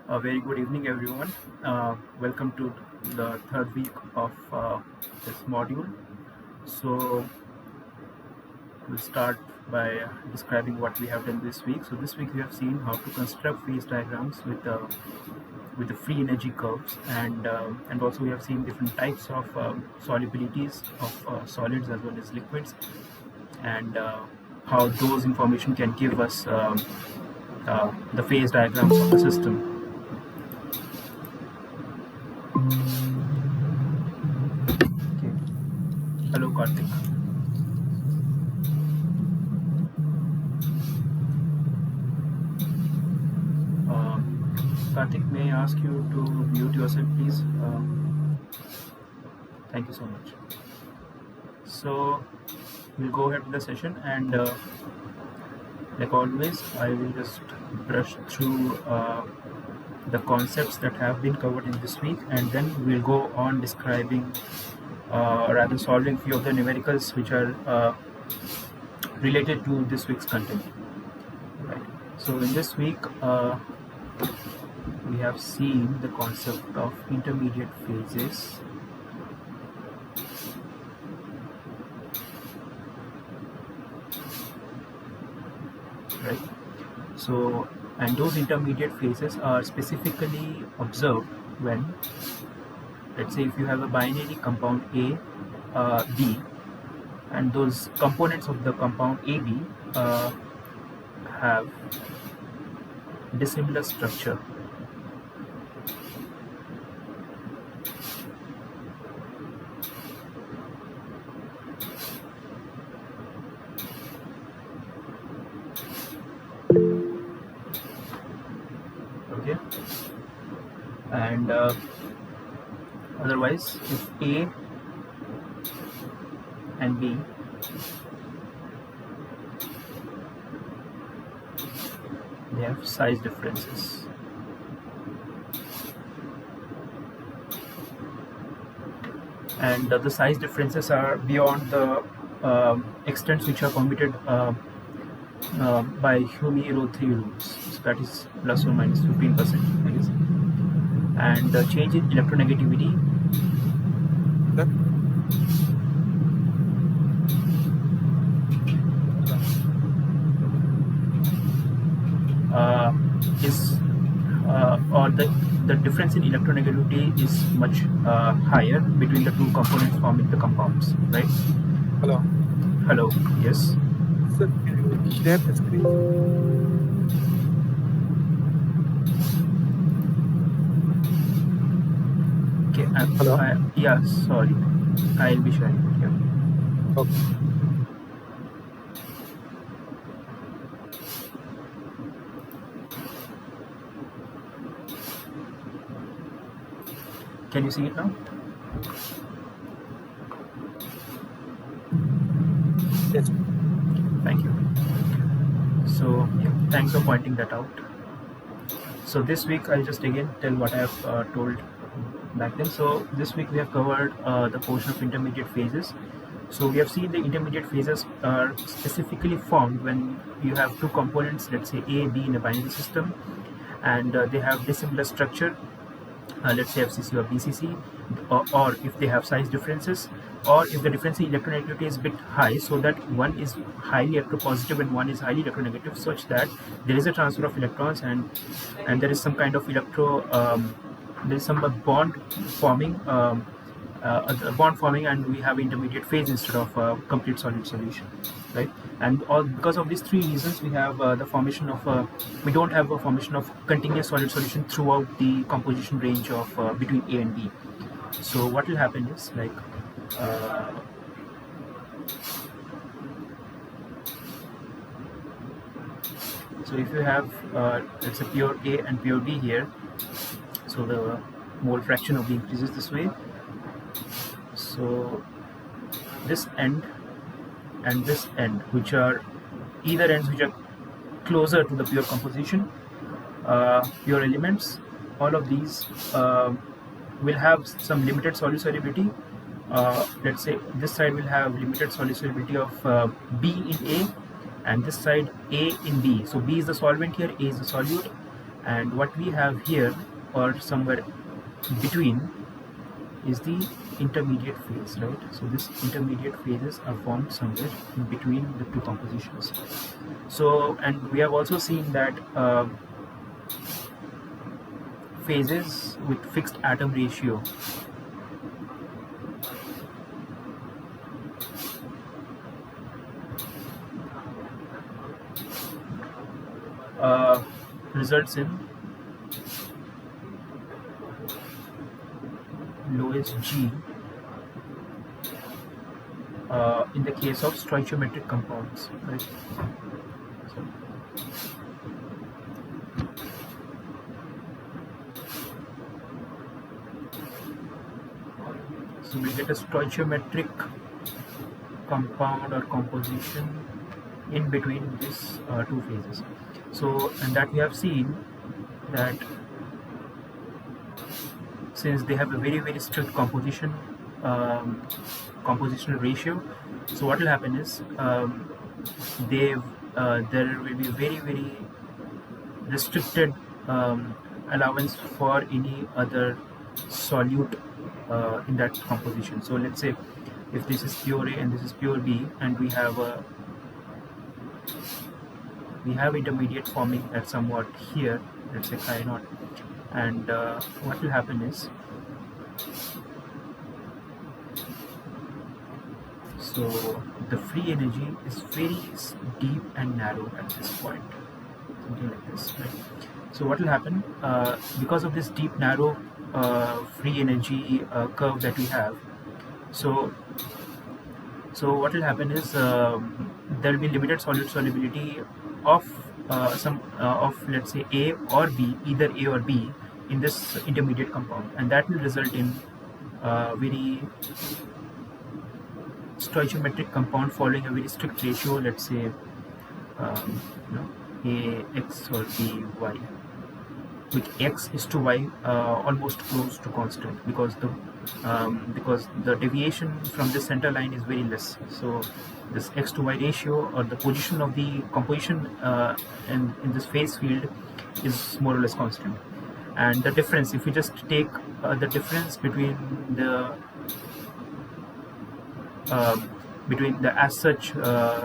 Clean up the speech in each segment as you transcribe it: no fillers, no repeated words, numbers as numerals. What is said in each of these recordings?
A very good evening, everyone. Welcome to the third week of this module. So we'll start by describing what we have done this week. So this week we have seen how to construct phase diagrams with the free energy curves, and also we have seen different types of solubilities of solids as well as liquids, and how those information can give us the phase diagrams of the system. Okay. Hello, Karthik. Karthik, may I ask you to mute yourself, please? Thank you so much. So we'll go ahead with the session, and like always, I will just brush through the concepts that have been covered in this week, and then we'll go on describing, rather solving few of the numericals which are related to this week's content. Right. So in this week, we have seen the concept of intermediate phases. Right. So, and those intermediate phases are specifically observed when, let's say, if you have a binary compound A, B, and those components of the compound AB have dissimilar structure. Okay, and otherwise, if A and B they have size differences. And the size differences are beyond the extents which are permitted by Hume rho 3 rules. So that is plus or minus 15%, I guess. And the change in electronegativity. Is or the difference in electronegativity is much higher between the two components forming the compounds, right? Hello. Hello. Yes. Sir, can you share the screen? Okay. Hello. Yeah. Sorry. I'll be sharing it here. Okay. Can you see it now? Yes. Thank you. So yeah, thanks for pointing that out. So this week I'll just again tell what I have told back then. So this week we have covered the portion of intermediate phases. So we have seen the intermediate phases are specifically formed when you have two components, let's say A, B in a binary system, and they have dissimilar structure. Let's say FCC or BCC, or if they have size differences, or if the difference in electronegativity is a bit high, so that one is highly electropositive and one is highly electronegative, such that there is a transfer of electrons and there is some kind of there is some bond forming, and we have intermediate phase instead of complete solid solution, right? And because of these three reasons, we have the formation of we don't have a formation of continuous solid solution throughout the composition range of between A and B. So what will happen is, like, so if you have let's say pure A and pure B here, so the mole fraction of B increases this way. So this end and this end, which are either ends which are closer to the pure composition, pure elements, all of these will have some limited solubility. Let's say this side will have limited solubility of B in A, and this side A in B. So B is the solvent here, A is the solute, and what we have here or somewhere between is the intermediate phase, right? So this intermediate phases are formed somewhere in between the two compositions. So, and we have also seen that phases with fixed atom ratio results in lowest G in the case of stoichiometric compounds, right? So we get a stoichiometric compound or composition in between these two phases. So, and that we have seen that since they have a very strict compositional ratio, so what will happen is there will be very restricted allowance for any other solute in that composition. So let's say if this is pure A and this is pure B, and we have intermediate forming at somewhat here, let's say chi naught, and what will happen is, so the free energy is very deep and narrow at this point, something like this, right? So what will happen because of this deep narrow free energy curve that we have, so what will happen is there will be limited solute solubility of of let's say A or B, either A or B, in this intermediate compound, and that will result in very stoichiometric compound following a very strict ratio, let's say A X or B Y, with X is to Y almost close to constant, because the deviation from this center line is very less. So this X to Y ratio, or the position of the composition in this phase field, is more or less constant. And the difference, if we just take the difference between the as such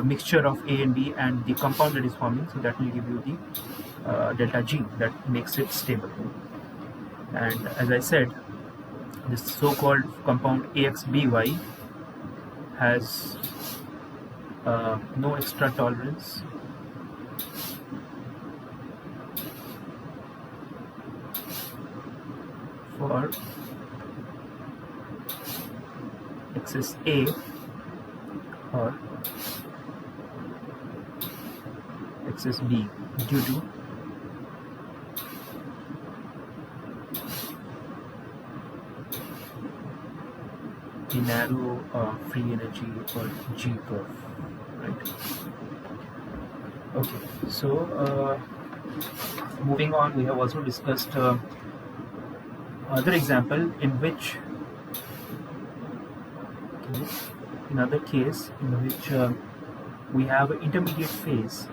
mixture of A and B and the compound that is forming, so that will give you the delta G that makes it stable. And as I said, this so-called compound AXBY has no extra tolerance for excess A or excess B due to the narrow free energy or G curve, right? Okay, so moving on, we have also discussed other example in which another case in which we have an intermediate phase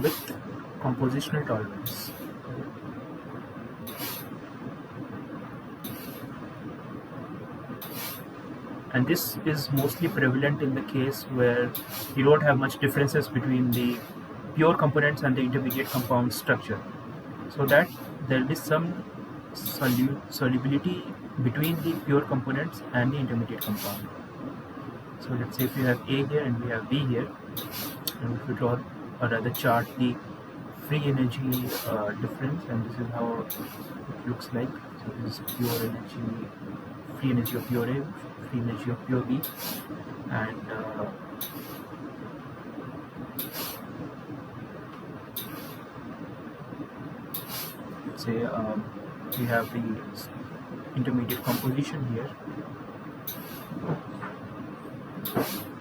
with compositional tolerance. And this is mostly prevalent in the case where you don't have much differences between the pure components and the intermediate compound structure, so that there will be some solubility between the pure components and the intermediate compound. So let's say if we have A here and we have B here, and if we draw or rather chart the free energy difference, and this is how it looks like. So this is pure energy, free energy of pure A, free energy of pure B, and let's say we have the intermediate composition here,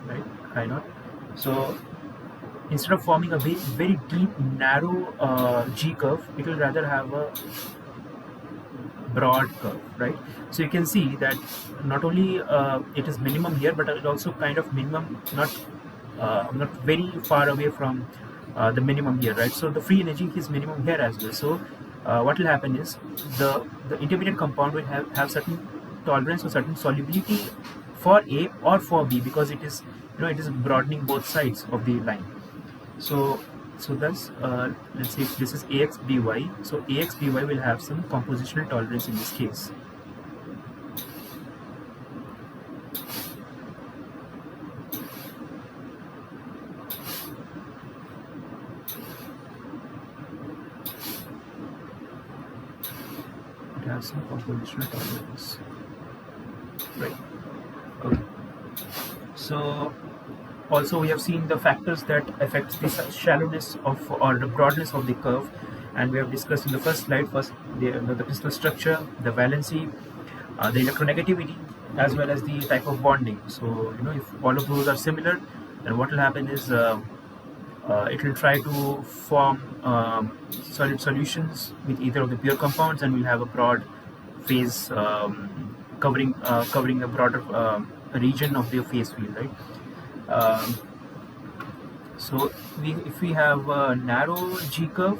right? Chi naught. So instead of forming a very deep narrow G curve, it will rather have a broad curve, right? So you can see that not only it is minimum here, but it also kind of minimum, not very far away from the minimum here, right? So the free energy is minimum here as well. So what will happen is the intermediate compound will have certain tolerance or certain solubility for A or for B, because it is, it is broadening both sides of the line. So thus, let's say if this is AXBY, so AXBY will have some compositional tolerance in this case. It has some compositional tolerance, right? Okay. So also we have seen the factors that affects the shallowness of or the broadness of the curve, and we have discussed in the first slide. First, the crystal structure, the valency, the electronegativity, as well as the type of bonding. So if all of those are similar, then what will happen is it will try to form solid solutions with either of the pure compounds, and we'll have a broad phase covering a broader region of the phase field, right? Um, so if we have a narrow G curve,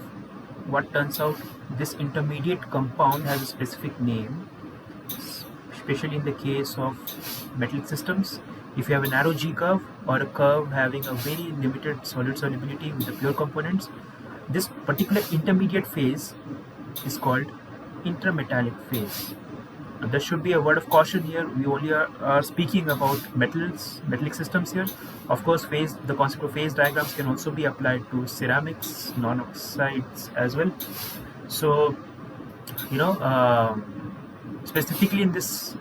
what turns out, this intermediate compound has a specific name, especially in the case of metallic systems. If you have a narrow G curve or a curve having a very limited solid solubility with the pure components, this particular intermediate phase is called intermetallic phase. Now, there should be a word of caution here. We only are speaking about metallic systems here. Of course, the concept of phase diagrams can also be applied to ceramics, non-oxides as well. So, you know, specifically in this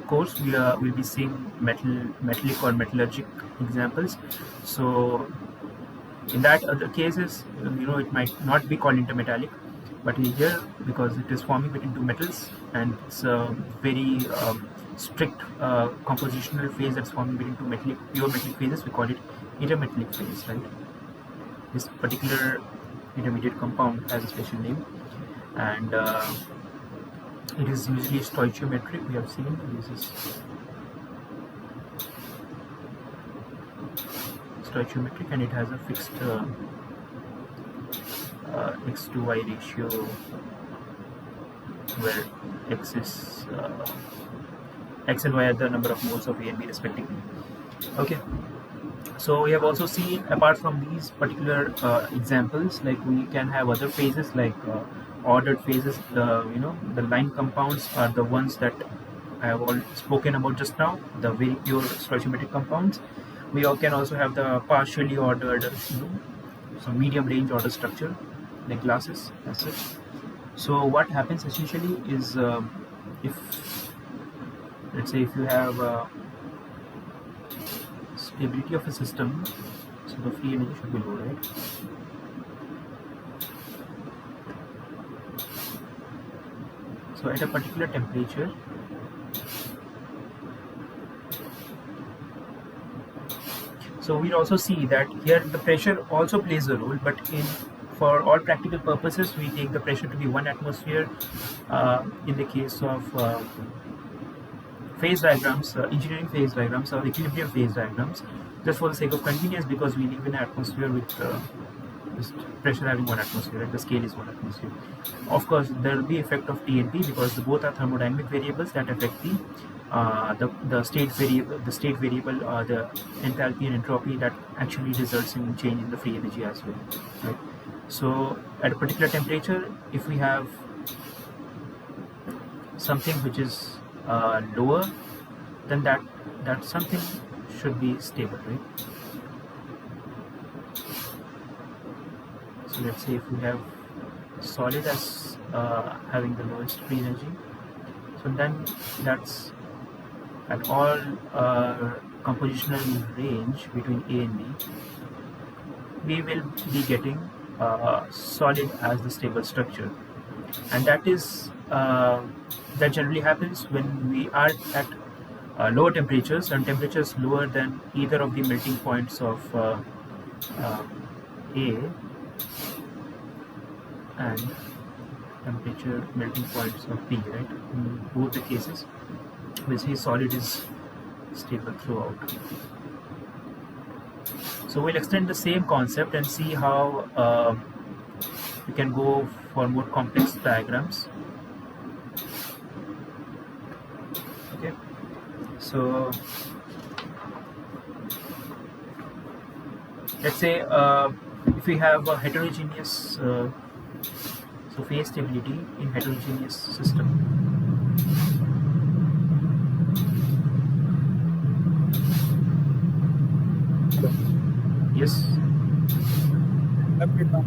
course, we'll be seeing metallic or metallurgic examples. So in that other cases, it might not be called intermetallic, but here, because it is forming between two metals, and it's a very strict compositional phase that's forming between two pure metallic phases, we call it intermetallic phase, right? This particular intermediate compound has a special name, and it is usually stoichiometric. We have seen this is stoichiometric, and it has a fixed x to y ratio, where x and y are the number of moles of A and B respectively. Okay. So we have also seen, apart from these particular examples, like we can have other phases like ordered phases. The line compounds are the ones that I have all spoken about just now, the very pure stoichiometric compounds. We can also have the partially ordered, so medium range order structure, like glasses as such. So what happens essentially is, if let's say if you have stability of a system, so the free energy should be low, right? So at a particular temperature, so we'll also see that here the pressure also plays a role, but for all practical purposes, we take the pressure to be 1 atmosphere in the case of phase diagrams, engineering phase diagrams, or equilibrium phase diagrams, just for the sake of convenience, because we live in an atmosphere with just pressure having 1 atmosphere, and the scale is 1 atmosphere. Of course, there will be effect of T and P, because both are thermodynamic variables that affect the state variable, the enthalpy and entropy that actually results in change in the free energy as well, right? So at a particular temperature, if we have something which is lower, then that something should be stable, right? So let's say if we have solid as having the lowest free energy, so then that's at all compositional range between A and B, we will be getting solid as the stable structure, and that is that generally happens when we are at lower temperatures, and temperatures lower than either of the melting points of A and temperature melting points of P, right? In both the cases, we see solid is stable throughout. So we'll extend the same concept and see how we can go for more complex diagrams. Okay, so let's say if we have a heterogeneous so phase stability in heterogeneous system. Hello. Yes. A bit of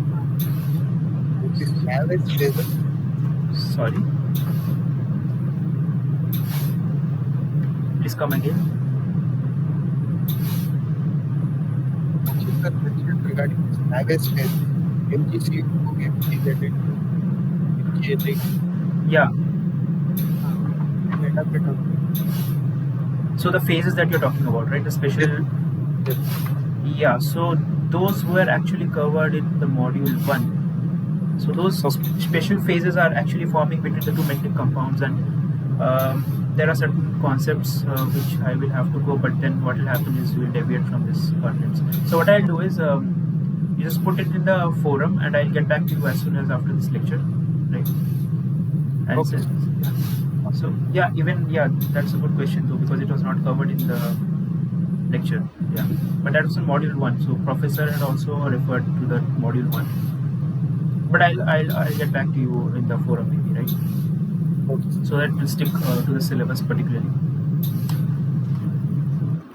this average phases. Sorry. Please come again. Which is the mentioned regarding this average phase. MGC2, MGZ2, MGA3. Yeah. And a bit of So the phases that you're talking about, right? The special. yes. Yeah. So those were actually covered in the module 1. So those special phases are actually forming between the two metallic compounds, and there are certain concepts which I will have to go, but then what will happen is we will deviate from this contents. So what I'll do is you just put it in the forum, and I'll get back to you as soon as after this lecture, right? And Okay. so yeah, even that's a good question though, because it was not covered in the lecture. Yeah, but that was in module 1. So professor had also referred to the module 1. But I'll get back to you in the forum maybe, right? Okay. So that will stick to the syllabus particularly.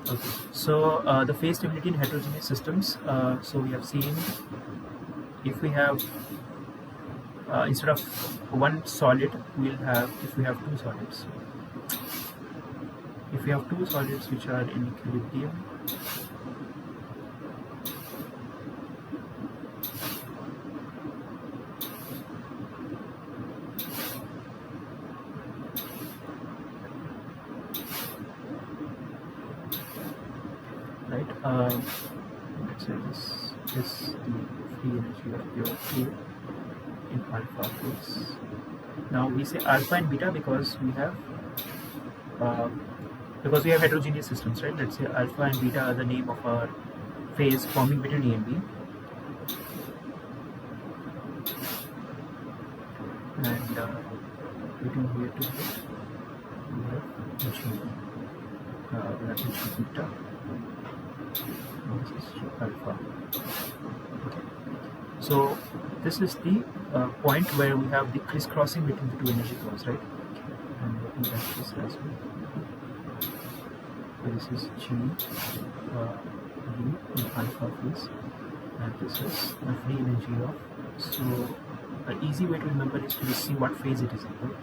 Okay. So the phase stability in heterogeneous systems. So we have seen if we have instead of one solid, we'll have if we have two solids. If we have two solids which are in equilibrium, right? Let's say this is the free energy of pure fluid in alpha phase. Now we say alpha and beta because we have heterogeneous systems, right? Let's say alpha and beta are the name of our phase forming between A and B. And between here to here, we have G, beta, and this is alpha. Okay. So this is the point where we have the crisscrossing between the two energy curves, right? And let me write this as well. So this is G, B in alpha phase, and this is the free energy of. So an easy way to remember is to just see what phase it is in. Right?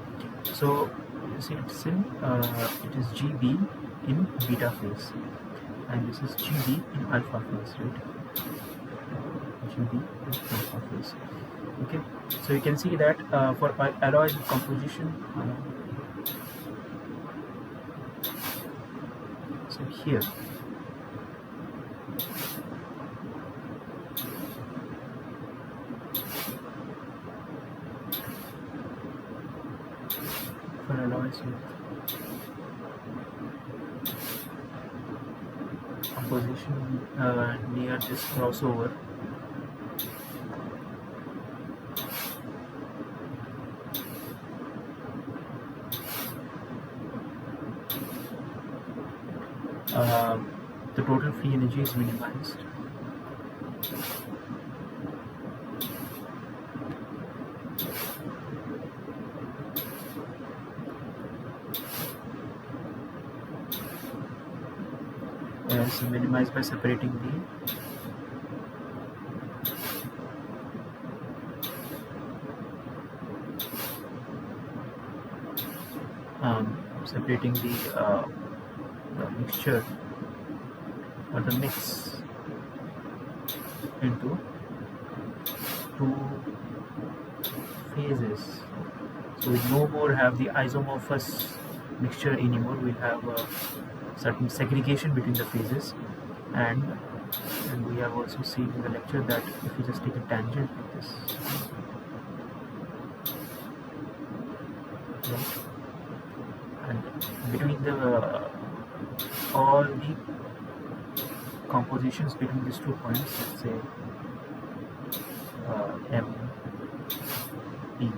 So you see it's in it is GB in beta phase, and this is GB in alpha phase, right? GB in alpha phase. Okay, so you can see that for alloys with composition. So here. For alloys with composition near this crossover, the total free energy is minimized. Is minimized by separating the mixture or the mix into two phases. So we no more have the isomorphous mixture anymore. We'll have a certain segregation between the phases, and we have also seen in the lecture that if we just take a tangent like this, between the all the compositions between these 2 points, let's say M, P.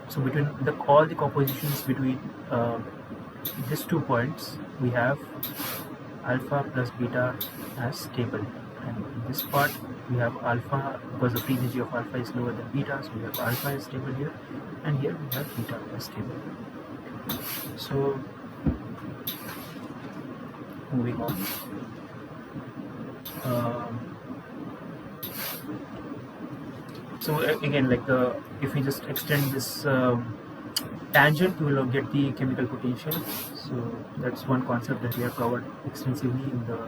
So between all the compositions between these 2 points, we have alpha plus beta as stable, and in this part we have alpha, because the free energy of alpha is lower than beta, so we have alpha as stable here, and here we have beta as stable. So moving on. So again, like if we just extend this tangent, we will get the chemical potential. So that's one concept that we have covered extensively in the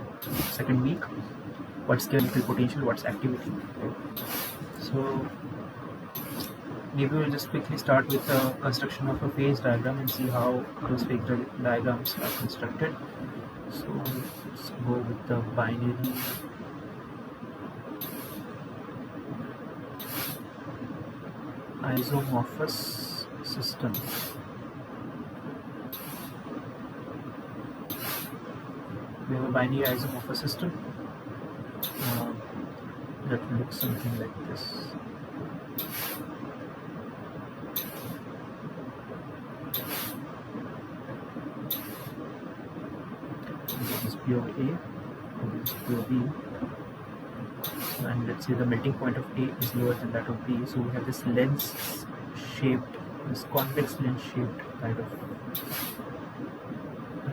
second week. What's chemical potential, what's activity, right? So maybe we'll just quickly start with the construction of a phase diagram and see how those phase diagrams are constructed. So let's go with the binary isomorphous system. We have a binary isomorphous system that looks something like this. This is pure A, and this is pure B. And let's say the melting point of A is lower than that of B, so we have this lens shaped, this convex lens shaped kind of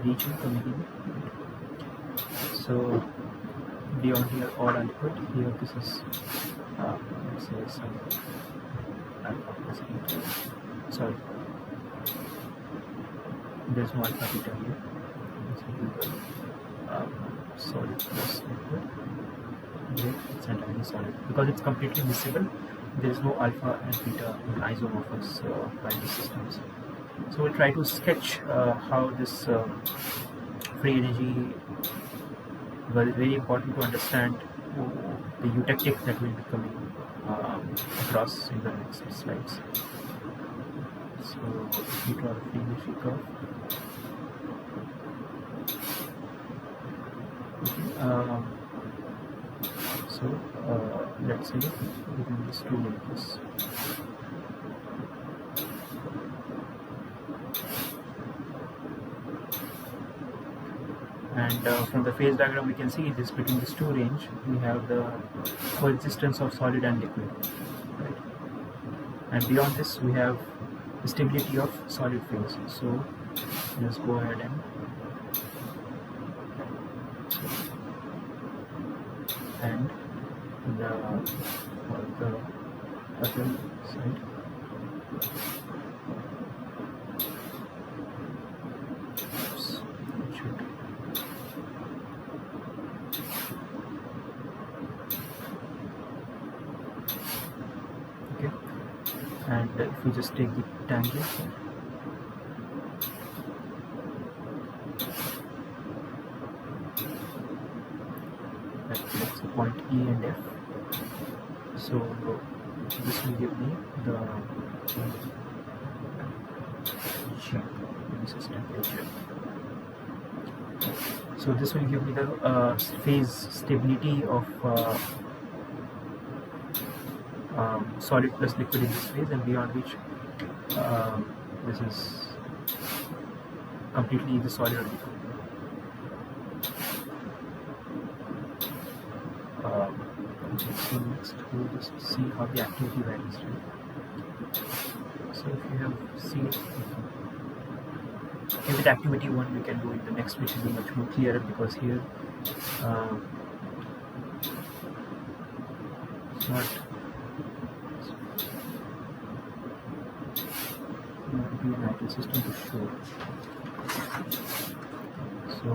region coming in. So beyond here all are liquid. Here this is let's say some alpha plus beta. Sorry, there's no alpha beta here. This will be the solid plus liquid. Here it's entirely solid because it's completely miscible. There is no alpha and beta in isomorphous binary systems. So we'll try to sketch how this free energy, because it's very important to understand the eutectic that will be coming across in the next slides. So if we draw the free energy curve. Okay. So let's say within these 2 layers. And from the phase diagram we can see this between these 2 range we have the coexistence of solid and liquid, right? And beyond this we have the stability of solid phase. So let's go ahead and the other side. Oops, it should. Okay, and if we just take the tangent here, that's the point E and F. So this will give me the G, this is temperature. So this will give me the phase stability of solid plus liquid in this phase, and beyond which this is completely the solid or liquid. So next we'll just see how the activity varies, right? So if you have seen with activity 1 we can do it the next, which is much more clearer, because here it's not be an ideal system to show. So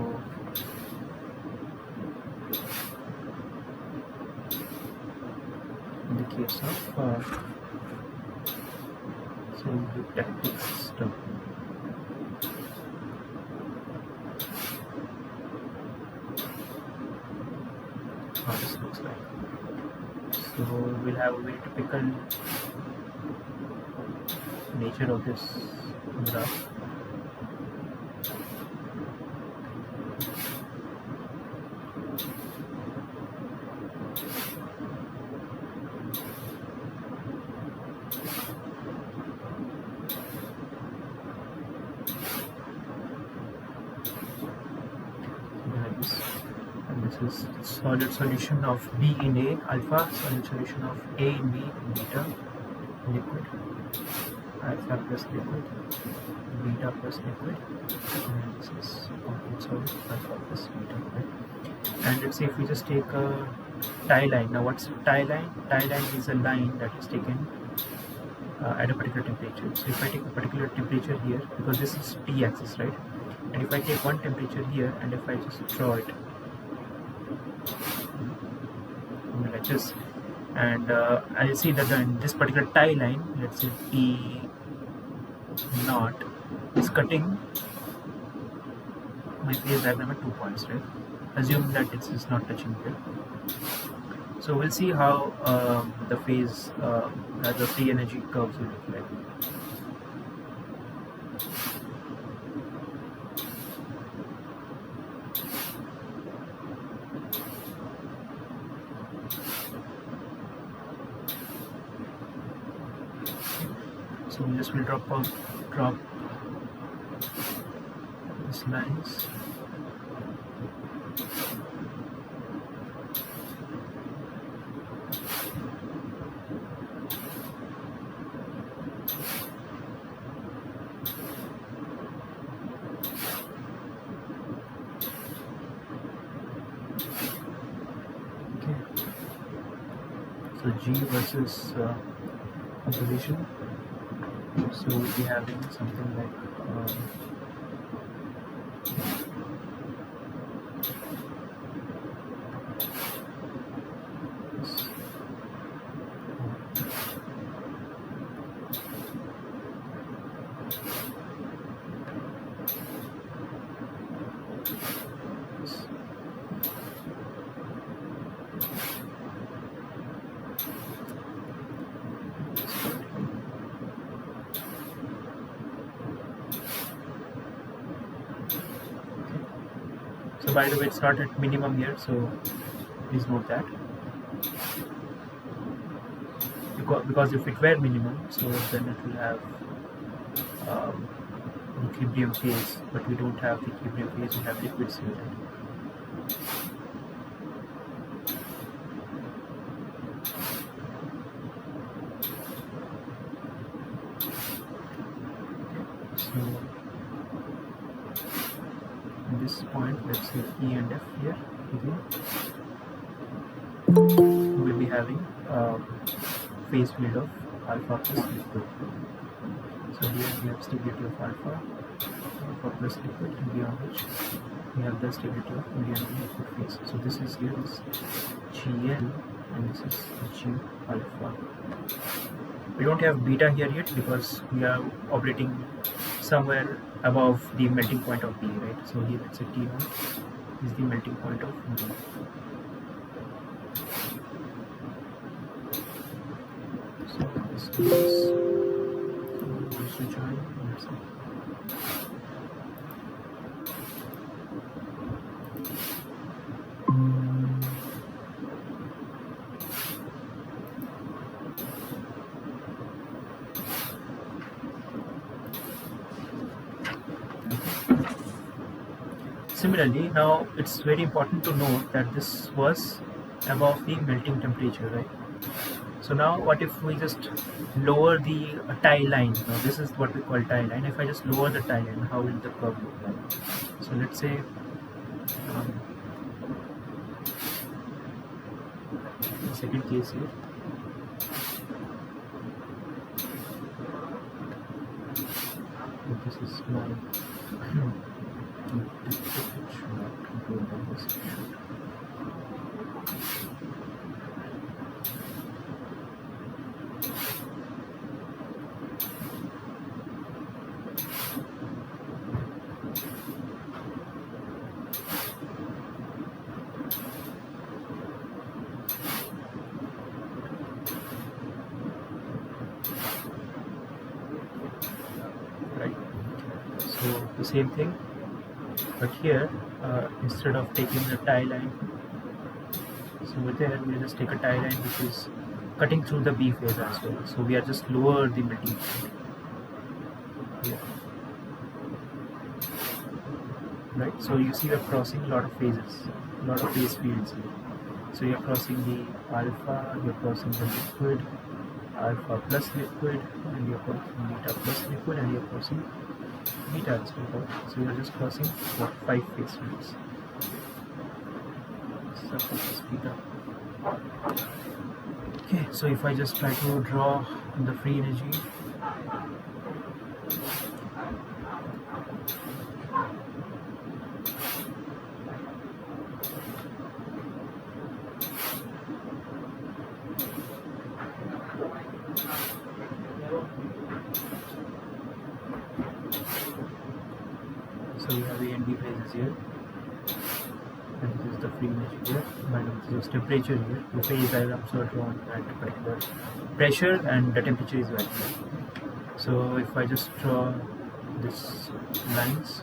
in the case of eutectic system, how this looks like. So we'll have a very typical nature of this graph. this, and this is solid solution of B in A alpha, solid solution of A in B beta, liquid, alpha plus liquid, beta plus liquid, and this is complete solid alpha plus beta, right? And let's say if we just take a tie line. Now what's tie line? Tie line is a line that is taken at a particular temperature. So if I take a particular temperature here, because this is T axis, right? And if I take one temperature here, and if I just draw it like this, and I'll see that in this particular tie line, let's say T naught is cutting my phase diagram at 2 points, right? Assume that it is not touching here. So we'll see how the phase, the free energy curves will look like. So we just will drop these lines. Okay. So G versus composition. So we'll be having something like this. So by the way, it's not at minimum here, so please note that. Because if it were minimum, so then it will have equilibrium phase, but we don't have the equilibrium phase, we have liquids here. So at this point, let's say E and F here again, we will be having phase field of alpha plus liquid. So here we have stability of alpha plus liquid, and beyond which we have the stability of medium liquid phase. So this is here is GL and this is G alpha. We don't have beta here yet because we are operating somewhere above the melting point of B, right? So here let's say T1 is the melting point of B. So this is to join. Similarly, now it's very important to note that this was above the melting temperature, right? So now what if we just lower the tie line? Now this is what we call tie line. If I just lower the tie line, how will the curve look like? So let's say the second case here. This is my right. So the same thing, but here instead of taking the tie line, so with there we just take a tie line which is cutting through the B phase as well. So we are just lower the melting point. Yeah. right? So you see we're crossing a lot of phases, a lot of phase fields here. So you're crossing the alpha, you're crossing the liquid, alpha plus liquid, and you're crossing beta plus liquid, and you're crossing beta as well, right? So you're just crossing what, 5 phase fields. So this is beta. Okay, so if I just try to draw the free energy, so we have A and B phases here, and this is the free energy here, and this is temperature here. The phase I observed on at particular pressure, and the temperature is right here. So if I just draw this lines,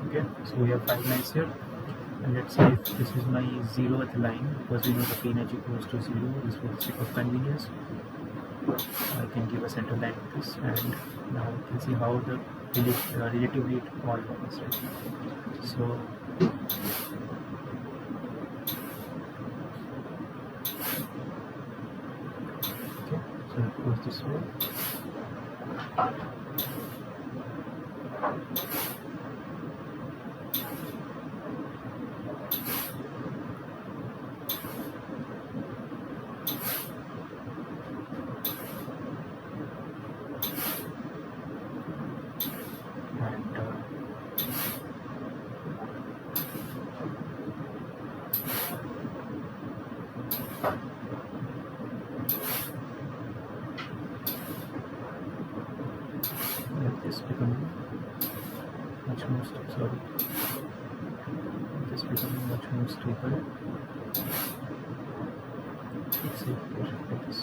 okay, so we have 5 lines here, and let's say if this is my 0th line, because we know the free energy goes to 0, this for the sake of convenience I can give a center line with this, and now you can see how the relatively it all lines, right? So okay, so it goes this way. And let this become much more stable. This becoming much more stable. Let's see like this.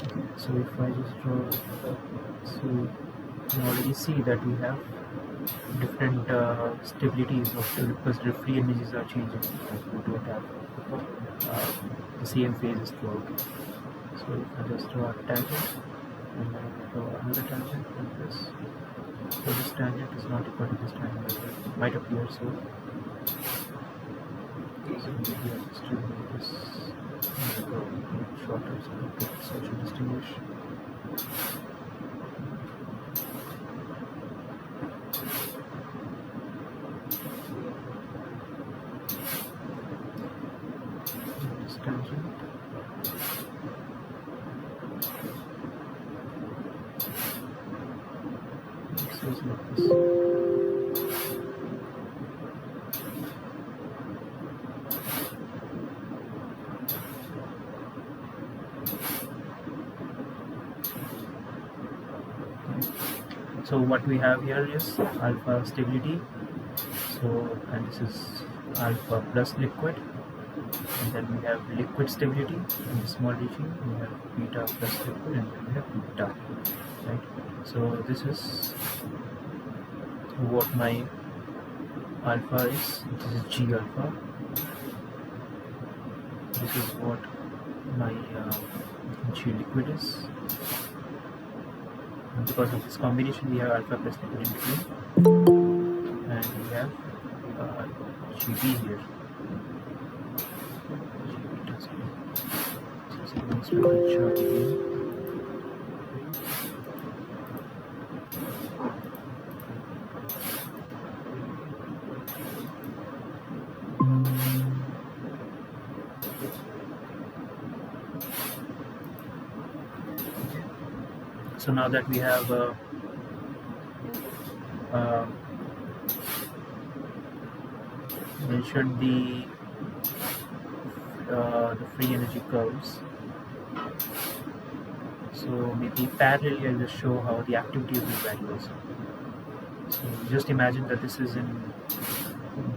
Okay, so if I just draw, so you already see that we have different stabilities of the, because the free energies are changing. Like we don't have the same phases throughout. So if I just draw a tangent, and then I draw another tangent like this. So this tangent is not equal to this tangent, it might appear so. So maybe I'll just remove this and go shorter so that it's also distinguish. This tangent. This is like this. So what we have here is alpha stability. So, and this is alpha plus liquid, and then we have liquid stability in the small region. We have beta plus liquid, and then we have beta, right? So this is what my alpha is. This is G alpha. This is what my G liquid is. And because of this combination, we have alpha plus liquid in between, and we have GB here. So let's look at the chart again. So now that we have mentioned the the free energy curves. So maybe parallelly I'll just show how the activity will vary also. So just imagine that this is in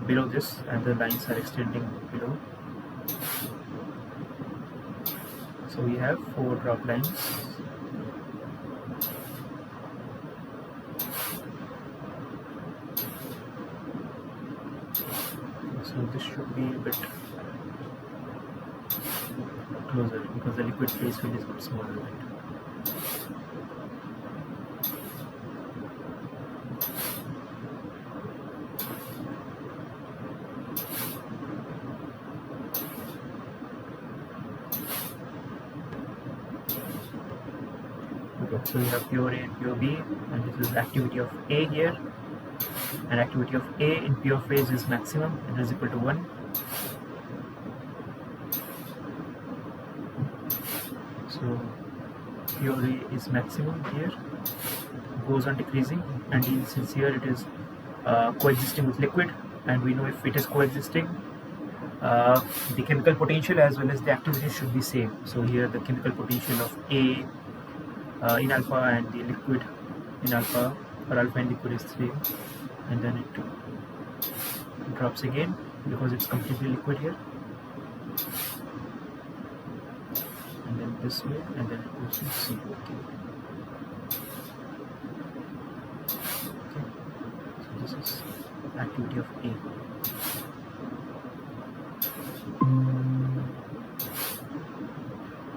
below this and the lines are extending below. So we have 4 drop lines. So this should be a bit closer because the liquid phase field is a bit smaller, right? Okay, so we have pure A and pure B, and this is activity of A here, and activity of A in pure phase is maximum and is equal to 1. So pure A is maximum here, goes on decreasing, and since here it is coexisting with liquid, and we know if it is coexisting, the chemical potential as well as the activity should be same. So here the chemical potential of A in alpha and the liquid in alpha, or alpha and liquid is same, and then it drops again because it's completely liquid here, and then this way, and then it goes to C. Okay. So this is activity of A.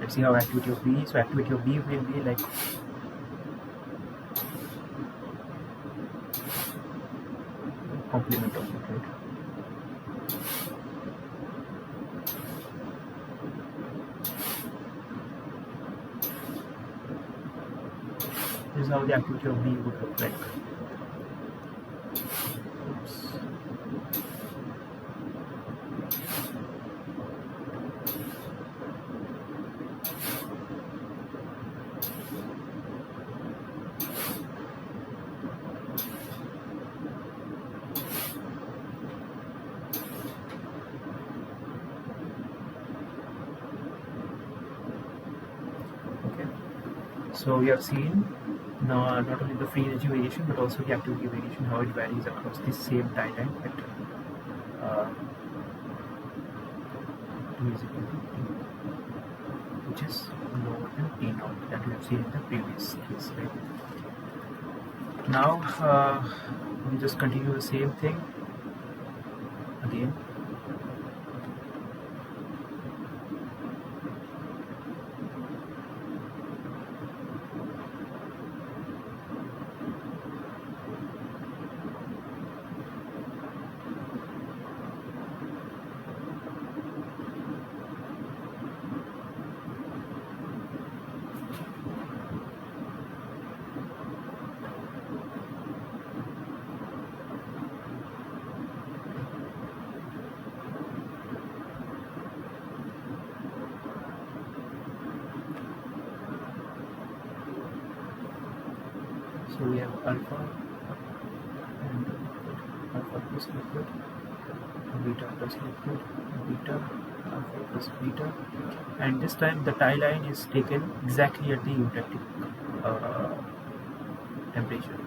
Let's see how activity of B. So activity of B will be like complement of it, right? This is how the activity of B would look like. Oops. Okay. So we have seen now not only the free energy variation but also the activity variation, how it varies across the same tie line at 2 is equal to T, which is lower than T naught that we have seen in the previous case, right? Now we just continue the same thing again. So we have alpha and alpha plus liquid, beta plus liquid, beta, alpha plus beta, and this time the tie line is taken exactly at the eutectic temperature.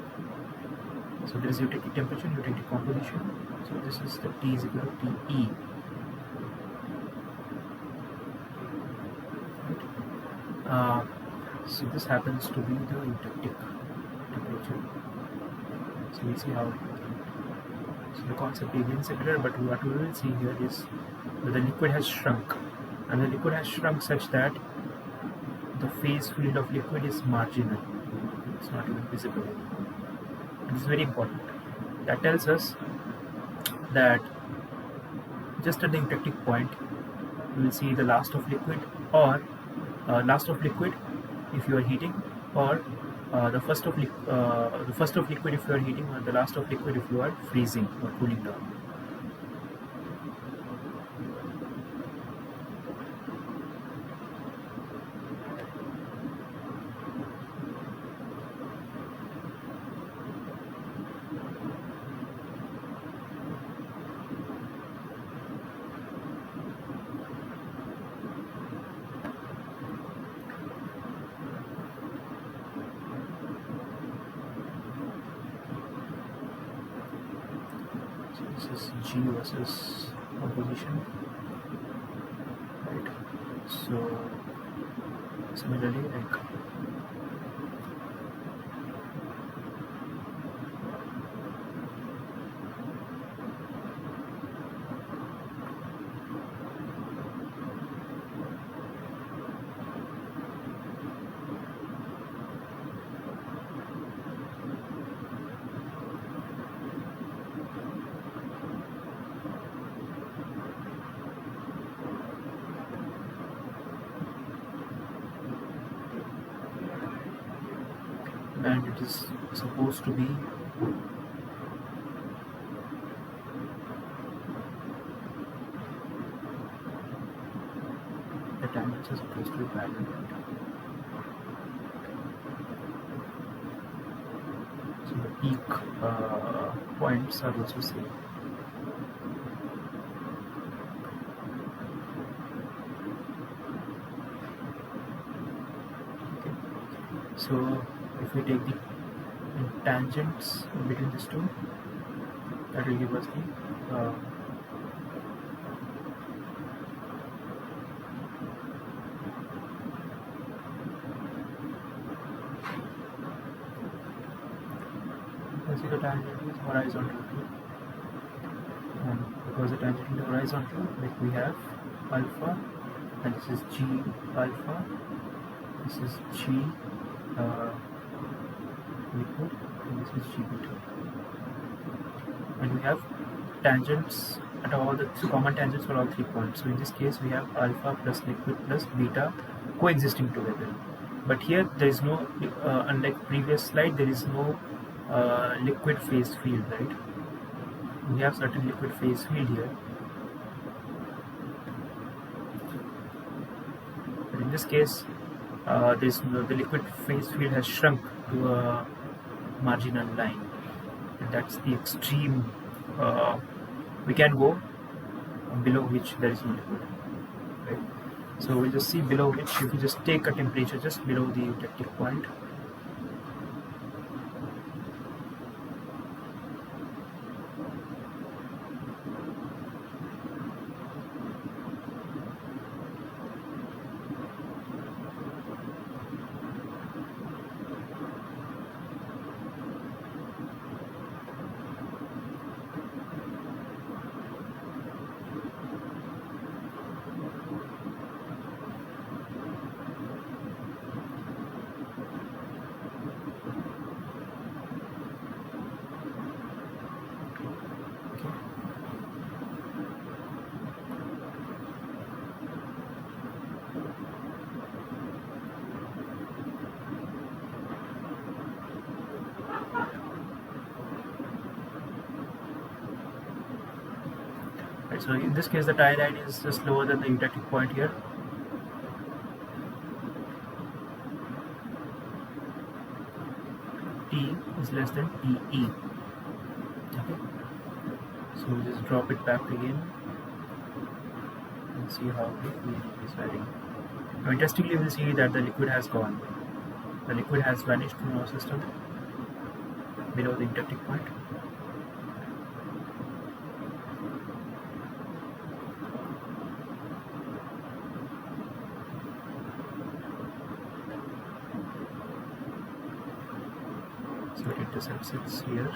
So there is eutectic temperature, eutectic composition. So this is the T is equal to TE. Right? So this happens to be the eutectic temperature. So we see how it will. So the concept remains similar, but what we will see here is that the liquid has shrunk, and the liquid has shrunk such that the phase field of liquid is marginal. It's not even visible. And this is very important. That tells us that just at the eutectic point, you will see the last of liquid, or last of liquid if you are heating, or the first of liquid if you are heating, or the last of liquid if you are freezing or cooling down. This is G versus composition, right? So similarly, like and it is supposed to be the tangents are supposed to be parallel. So the peak points are also same. Okay. So if we take the tangents between these two, that will give us the see the tangent is horizontal, and because the tangent is horizontal, like we have alpha, and this is G alpha, this is G liquid, and this is G beta, and we have tangents at all the common tangents for all 3 points. So in this case, we have alpha plus liquid plus beta coexisting together. But here there is no, unlike previous slide, there is no liquid phase field, right? We have certain liquid phase field here, but in this case, the liquid phase field has shrunk to a marginal line, and that's the extreme we can go below which there is no liquid, right? So we'll just see below which, if you just take a temperature just below the eutectic point, right? So in this case, the tie line is just lower than the eutectic point here. T is less than TE. Okay, so we'll just drop it back again and see how the feed is varying. Now, interestingly, we'll see that the liquid has gone. The liquid has vanished from our system below the eutectic point. So it intercepts it here.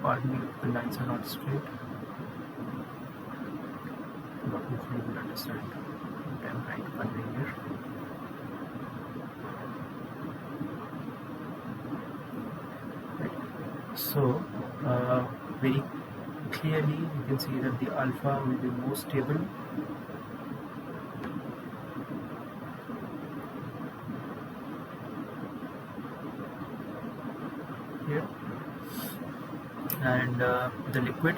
Pardon me if the lines are not straight, but hopefully you will understand what I'm trying to convey here. Right. So very clearly you can see that the alpha will be more stable here, and the liquid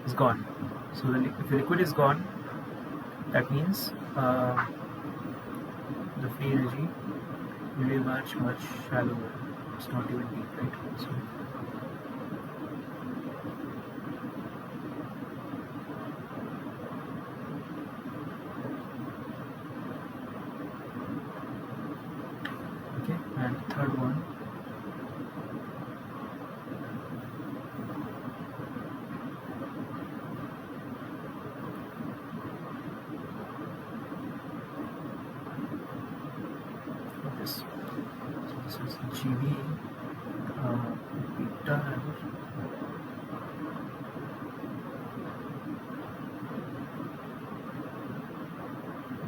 is gone. So if the liquid is gone, that means the free energy will be much shallower. It's not even deep, right? So okay, and the third one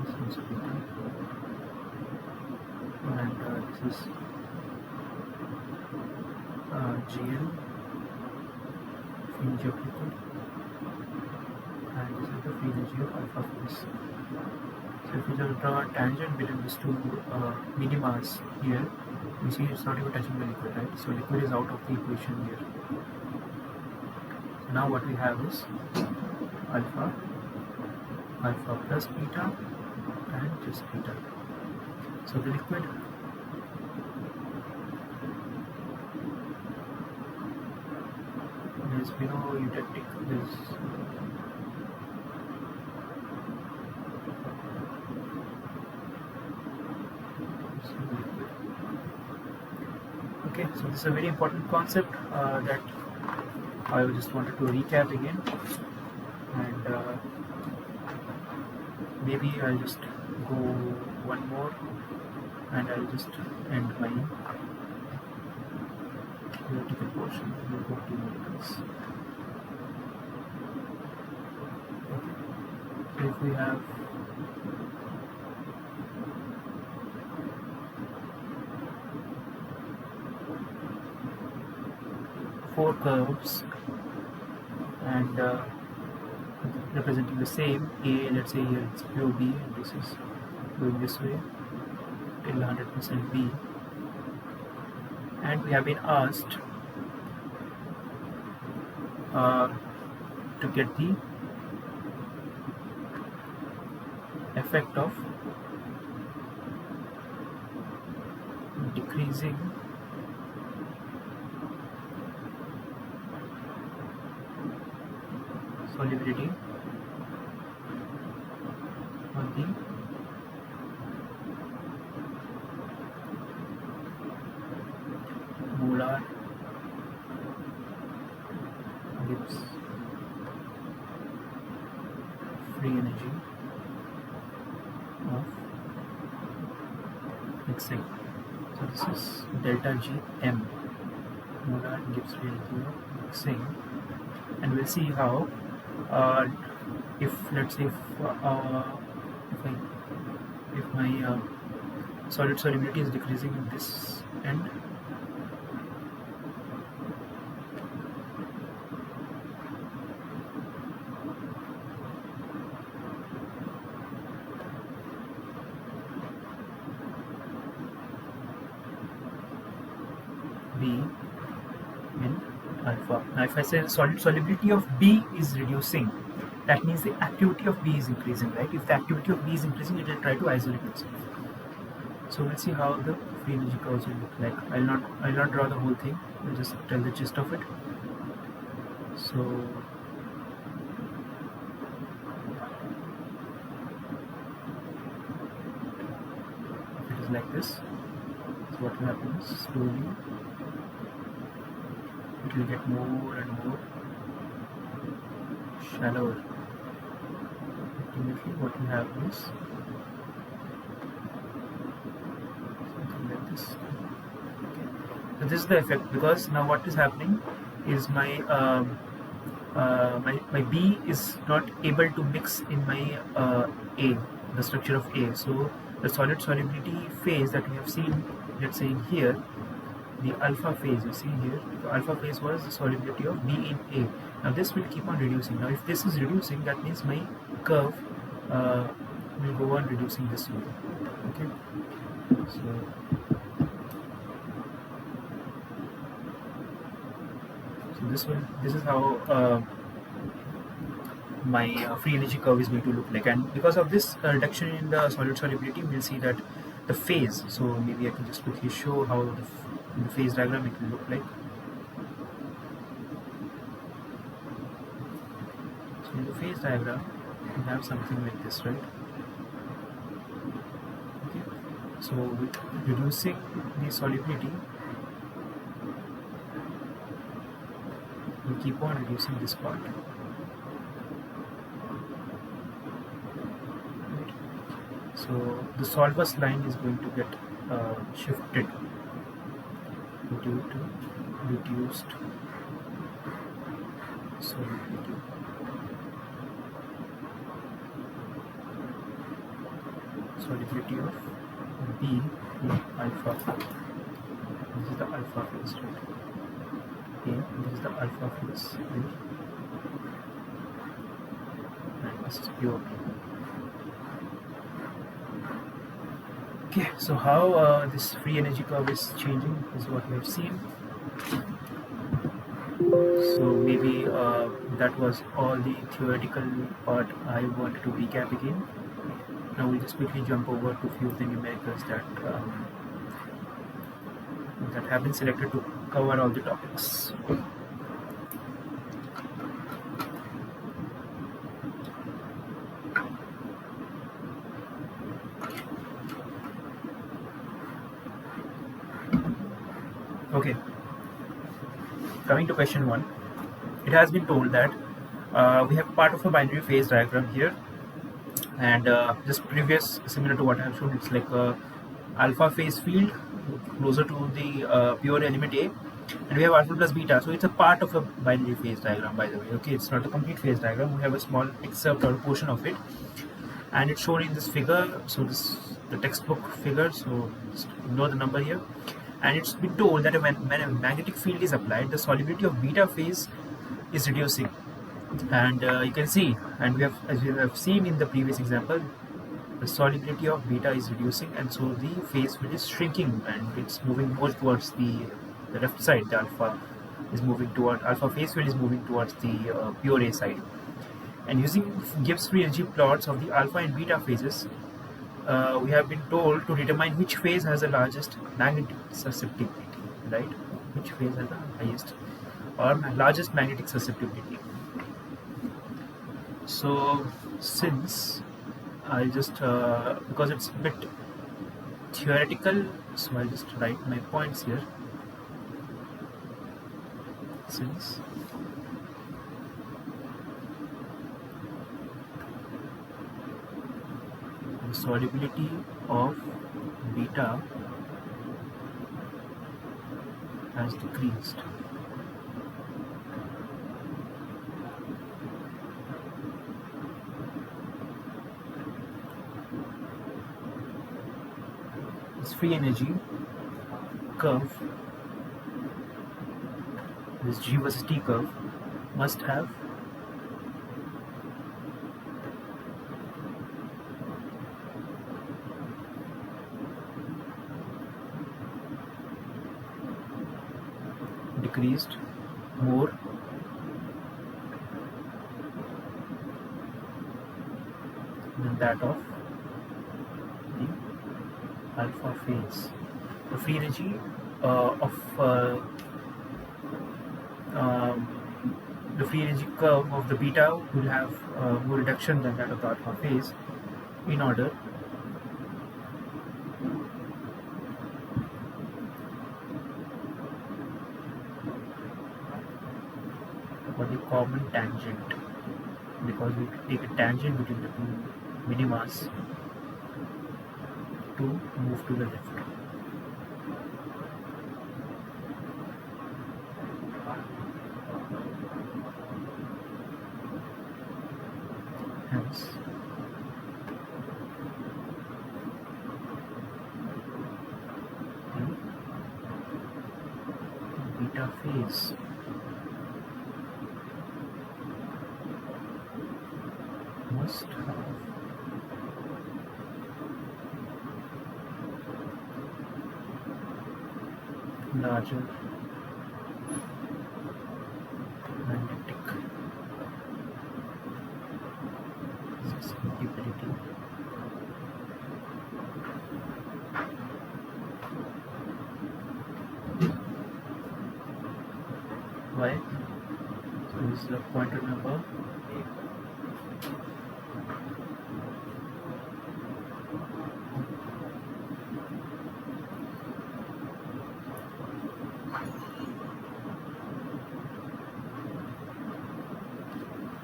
This is beta, and this is GL, free energy of liquid, and this is the free energy of alpha phase. So if we just draw a tangent between these two minimas here, we see it's not even touching the liquid, right? So liquid is out of the equation here. So now what we have is alpha, alpha plus beta, and just beta. So the liquid is below eutectic, is liquid. Okay, so this is a very important concept that I just wanted to recap again, and maybe I'll just go one more and I'll just end my theoretical portion. We'll go to numericals. Okay, so if we have four curves and representing the same A, let's say here it's pure B, and this is going this way till 100% B, and we have been asked to get the effect of decreasing solubility on the molar Gibbs free energy of mixing. So this is delta G M, molar Gibbs free energy of mixing, and we'll see how if let's say if my solid solubility is decreasing in this end, B in alpha. Now if I say solid solubility of B is reducing, that means the activity of B is increasing, right? If the activity of B is increasing, it will try to isolate itself. So we'll see how the free energy curves will look like. I'll not draw the whole thing. I'll just tell the gist of it. So if it is like this, so what will happen is slowly it will get more and more shallower. Ultimately what we have is something like this. Okay. So this is the effect, because now what is happening is my my B is not able to mix in my A, the structure of A. So the solid solubility phase that we have seen, let's say in here, the alpha phase, you see here, the alpha phase was the solubility of B in A. Now this will keep on reducing. Now if this is reducing, that means my curve will go on reducing this way. Okay, so this is how my free energy curve is going to look like, and because of this reduction in the solid solubility, we'll see that the phase, so maybe I can just quickly show how the phase diagram it will look like. So in the phase diagram we have something like this, right? Okay, so with reducing the solubility, we keep on reducing this part. So the solver's line is going to get shifted due to reduced solubility. Solubility of B in alpha. This is the alpha phase, right? Okay, this is the alpha phase here, and this is pure B. Okay, so how this free energy curve is changing is what we have seen. So maybe that was all the theoretical part I wanted to recap again. Now we'll just quickly jump over to a few of the numericals that have been selected to cover all the topics. Okay, coming to question 1, it has been told that we have part of a binary phase diagram here, and just previous similar to what I have shown, it's like a alpha phase field closer to the pure element A, and we have alpha plus beta, so it's a part of a binary phase diagram, by the way. Okay, it's not a complete phase diagram, we have a small excerpt or a portion of it, and it's shown in this figure. So this the textbook figure, so just ignore the number here. And it's been told that when a magnetic field is applied, the solubility of beta phase is reducing, and you can see, and we have, as we have seen in the previous example, the solubility of beta is reducing, and so the phase field is shrinking, and it's moving more towards the left side. The alpha is moving toward alpha phase field is moving towards the pure A side. And using Gibbs free energy plots of the alpha and beta phases, we have been told to determine which phase has the largest magnetic susceptibility, right? Which phase has the highest or largest magnetic susceptibility. So since I'll just, because it's a bit theoretical, so I'll just write my points here. Since the solubility of beta has decreased, this free energy curve, this G versus T curve, must have decreased more than that of the alpha phase. The free energy the free energy curve of the beta will have more reduction than that of the alpha phase, in order for the common tangent, because we take a tangent between the two minimas to move to the left. Hence, the beta phase must have larger magnetic susceptibility. Why? So this is the pointer number.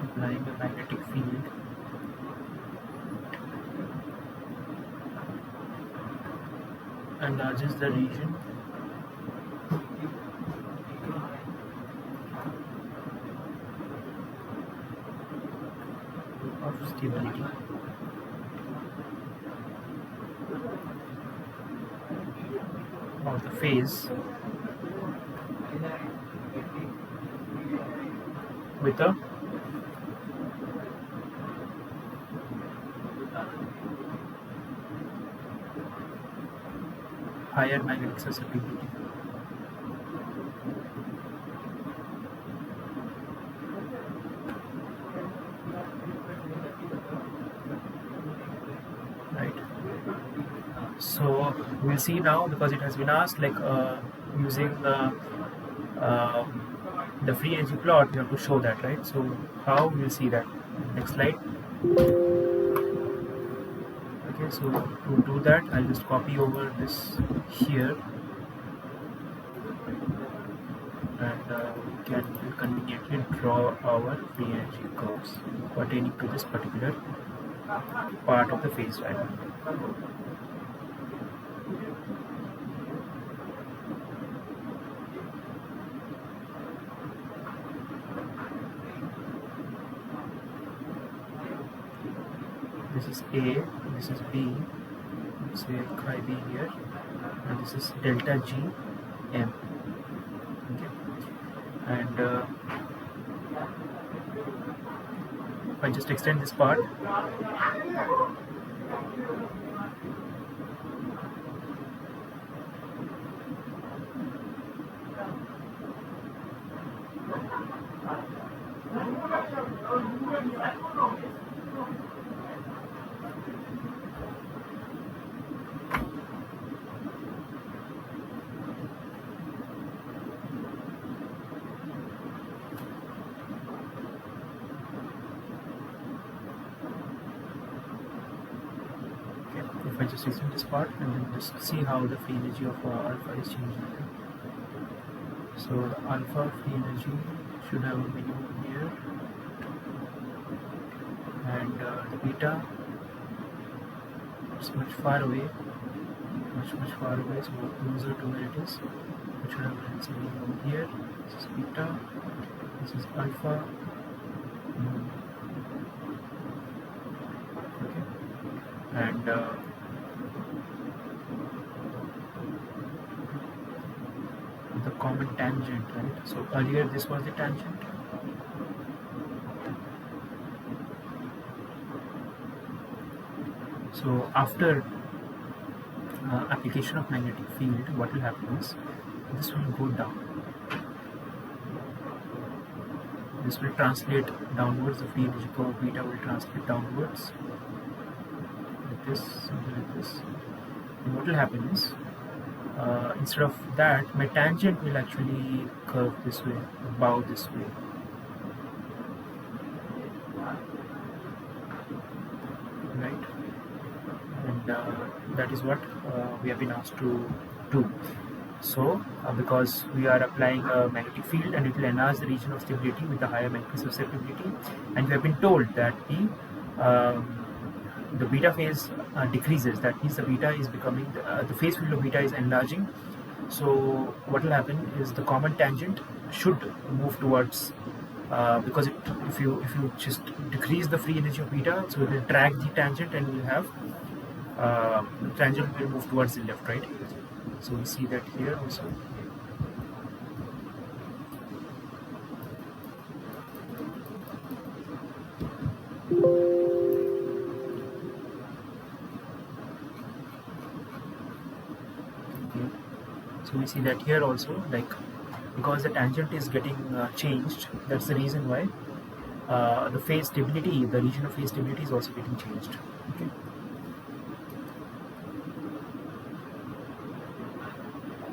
Applying a magnetic field enlarges the region of stability. Of the phase with a higher magnetic susceptibility. Right. So we'll see now, because it has been asked, like using uh, the free energy plot, you have to show that, right? So how we'll see that? Next slide. Okay, so to do that, I'll just copy over this here, and we can conveniently draw our free energy curves pertaining to this particular part of the phase diagram. This is A, this is B, let's say chi B here, and this is delta G M. Okay, and if I just extend this part, if I just extend this part and then just see how the free energy of alpha is changing. So the alpha free energy should have a minimum here, and the beta is much far away, much far away, so closer to where it is. It should have a minimum here. This is beta, this is alpha. Okay, and the common tangent, right? So earlier this was the tangent. So after application of magnetic field, what will happen is this will go down. This will translate downwards. The free energy curve beta will translate downwards, like this, something like this. And what will happen is, instead of that, my tangent will actually curve this way, bow this way. Right? And that is what we have been asked to do. So, because we are applying a magnetic field and it will enlarge the region of stability with a higher magnetic susceptibility, and we have been told that the beta phase decreases. That means the beta is becoming the phase field of beta is enlarging. So what will happen is the common tangent should move towards, because if you just decrease the free energy of beta, so it will drag the tangent and we'll have the tangent will move towards the left, right? So we see that here also. Okay. So we see that here also, like, because the tangent is getting changed, that's the reason why the phase stability, the region of phase stability is also getting changed. Okay.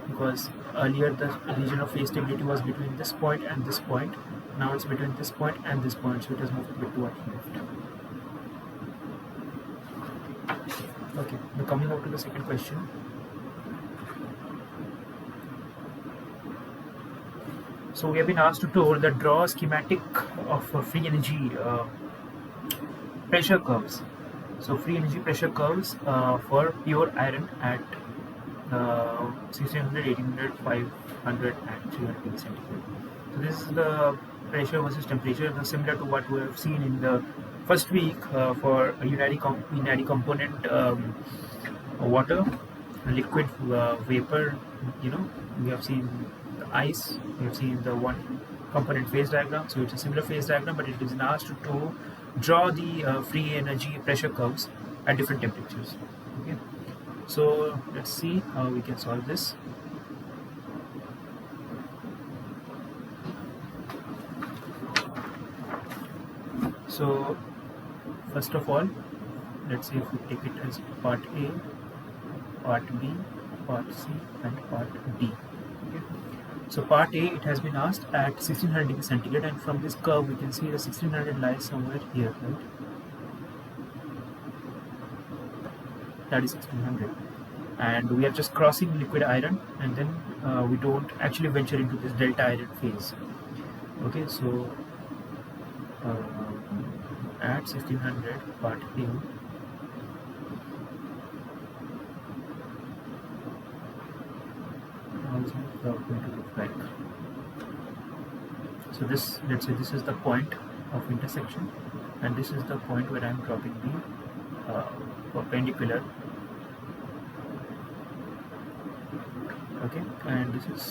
Because earlier the region of phase stability was between this point and this point, now it's between this point and this point, so it has moved a bit towards left. Okay, now coming up to the second question. So we have been asked to draw a schematic of free energy pressure curves. So free energy pressure curves for pure iron at 1600, 1800, 500 and 300 degrees centigrade. So this is the pressure versus temperature, similar to what we have seen in the first week for a unary component water, liquid, vapor, we have seen the ice, we have seen the one component phase diagram. So it's a similar phase diagram, but it is asked to draw the free energy pressure curves at different temperatures. Okay, so let's see how we can solve this. So first of all, let's see if we take it as part A, part B, part C, and part D. Okay. So part A, it has been asked at 1600 degrees centigrade, and from this curve we can see the 1600 lies somewhere here, right? That is 1600, and we are just crossing liquid iron, and then we don't actually venture into this delta iron phase. Okay, so at 1600 part A, how is my curve going to look like? So this, let's say this is the point of intersection, and this is the point where I am dropping the perpendicular. Okay, and this is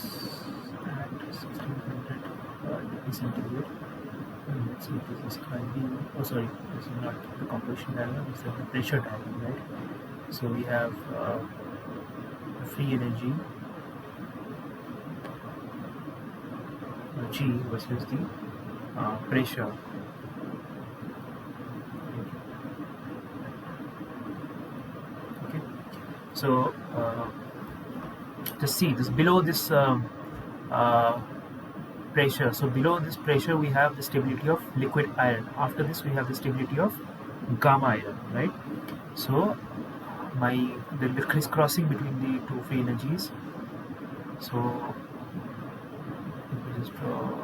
at 1600 degrees centigrade. And let's see if this is IB. Oh, sorry, this is not the composition diagram, this is the pressure diagram, right? So we have free energy G versus the pressure. Okay, so just see this below this pressure. So below this pressure we have the stability of liquid iron. After this we have the stability of gamma iron, right? So there will be crisscrossing between the two free energies. So let me just draw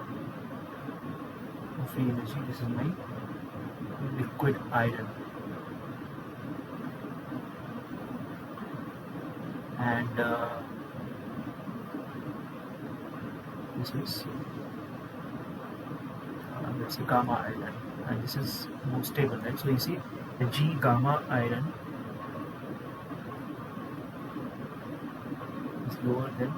free energy. This is my liquid iron, and this is let's say gamma iron, and this is more stable, right? So you see the G gamma iron is lower than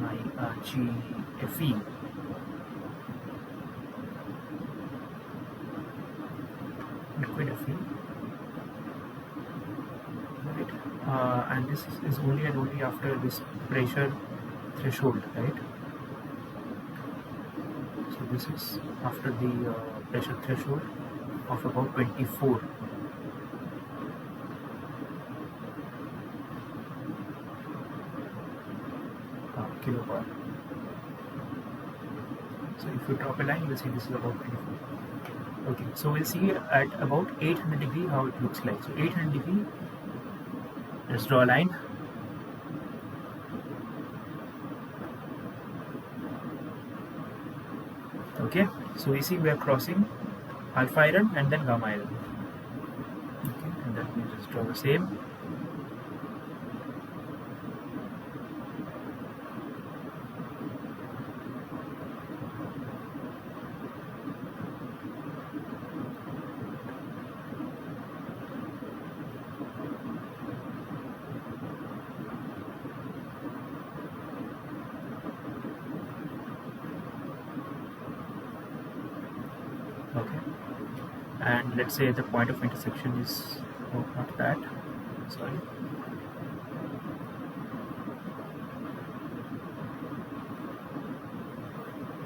my GFE. Liquid Fe, right? And this is only and only after this pressure threshold, right? So this is after the pressure threshold of about 24. Kilobar. So if you drop a line, you will see this is about 24. Okay, so we'll see at about 800 degree how it looks like. So 800 degree, let's draw a line. Okay, so we see we are crossing alpha iron and then gamma iron. Okay, and then we just draw the same. Okay, and let's say the point of intersection is not that, sorry,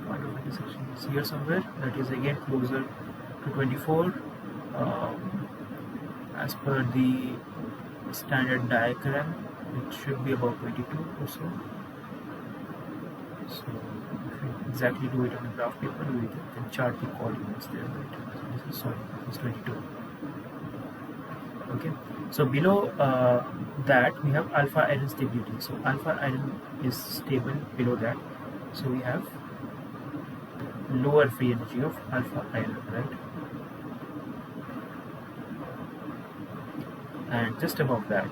point of intersection is here somewhere, that is again closer to 24 as per the standard diagram. It should be about 22 or so. So if we exactly do it on a graph paper, we can chart the coordinates there, right? So this is, sorry, this is 22. Okay, so below that we have alpha iron stability. So alpha iron is stable below that. So we have lower free energy of alpha iron, right? And just above that,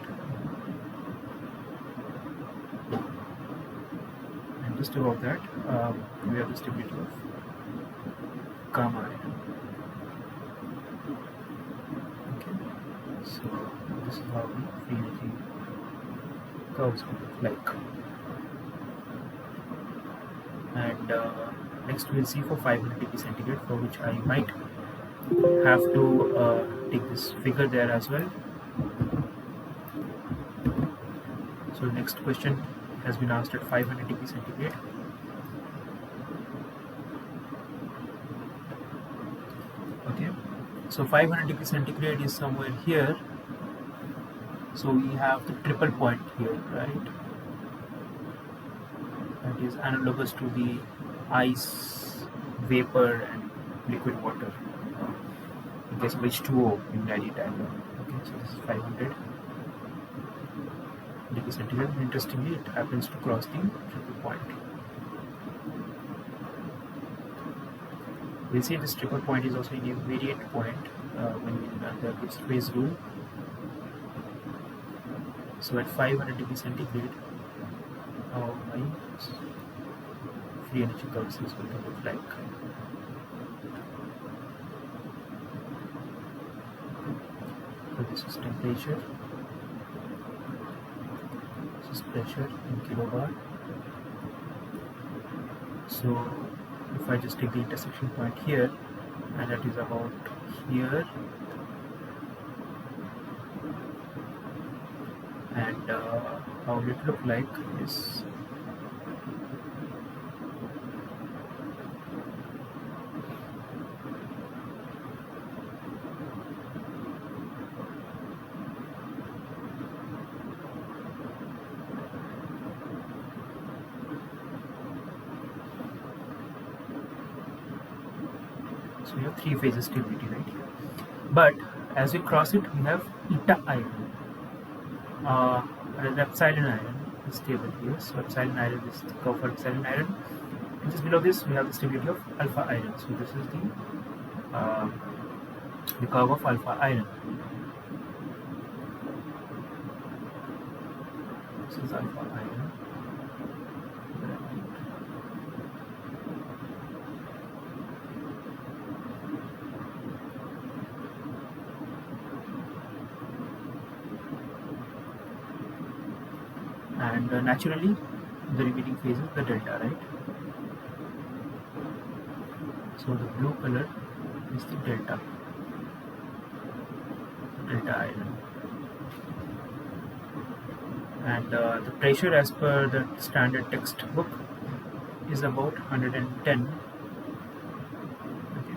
we have the stability of gamma iron. So this is how the free energy curves look like. And next we'll see for 500 degree centigrade, for which I might have to take this figure there as well. So next question has been asked at 500 degree centigrade. Okay, so 500 degree centigrade is somewhere here. So we have the triple point here, right? That is analogous to the ice, vapor, and liquid water in case of H2O in Rayleigh diagram. Okay, so this is 500 degree centigrade. Interestingly, it happens to cross the triple point. We'll see this triple point is also an invariant point when we run the Gibbs phase rule. So at 500 degree centigrade, my free energy curves is going to look like. So this is temperature, this is pressure in kilobar. So if I just take the intersection point here, and that is about here, and how will it look like is so we have three phases stability right here. But as we cross it, we have eta iron. And epsilon iron is stable here. So epsilon iron is the curve for epsilon iron. And just below this, we have the stability of alpha iron. So this is the curve of alpha iron. This is alpha iron. And naturally, the remaining phase is the delta, right? So the blue color is the delta iron. And the pressure as per the standard textbook is about 110. Okay.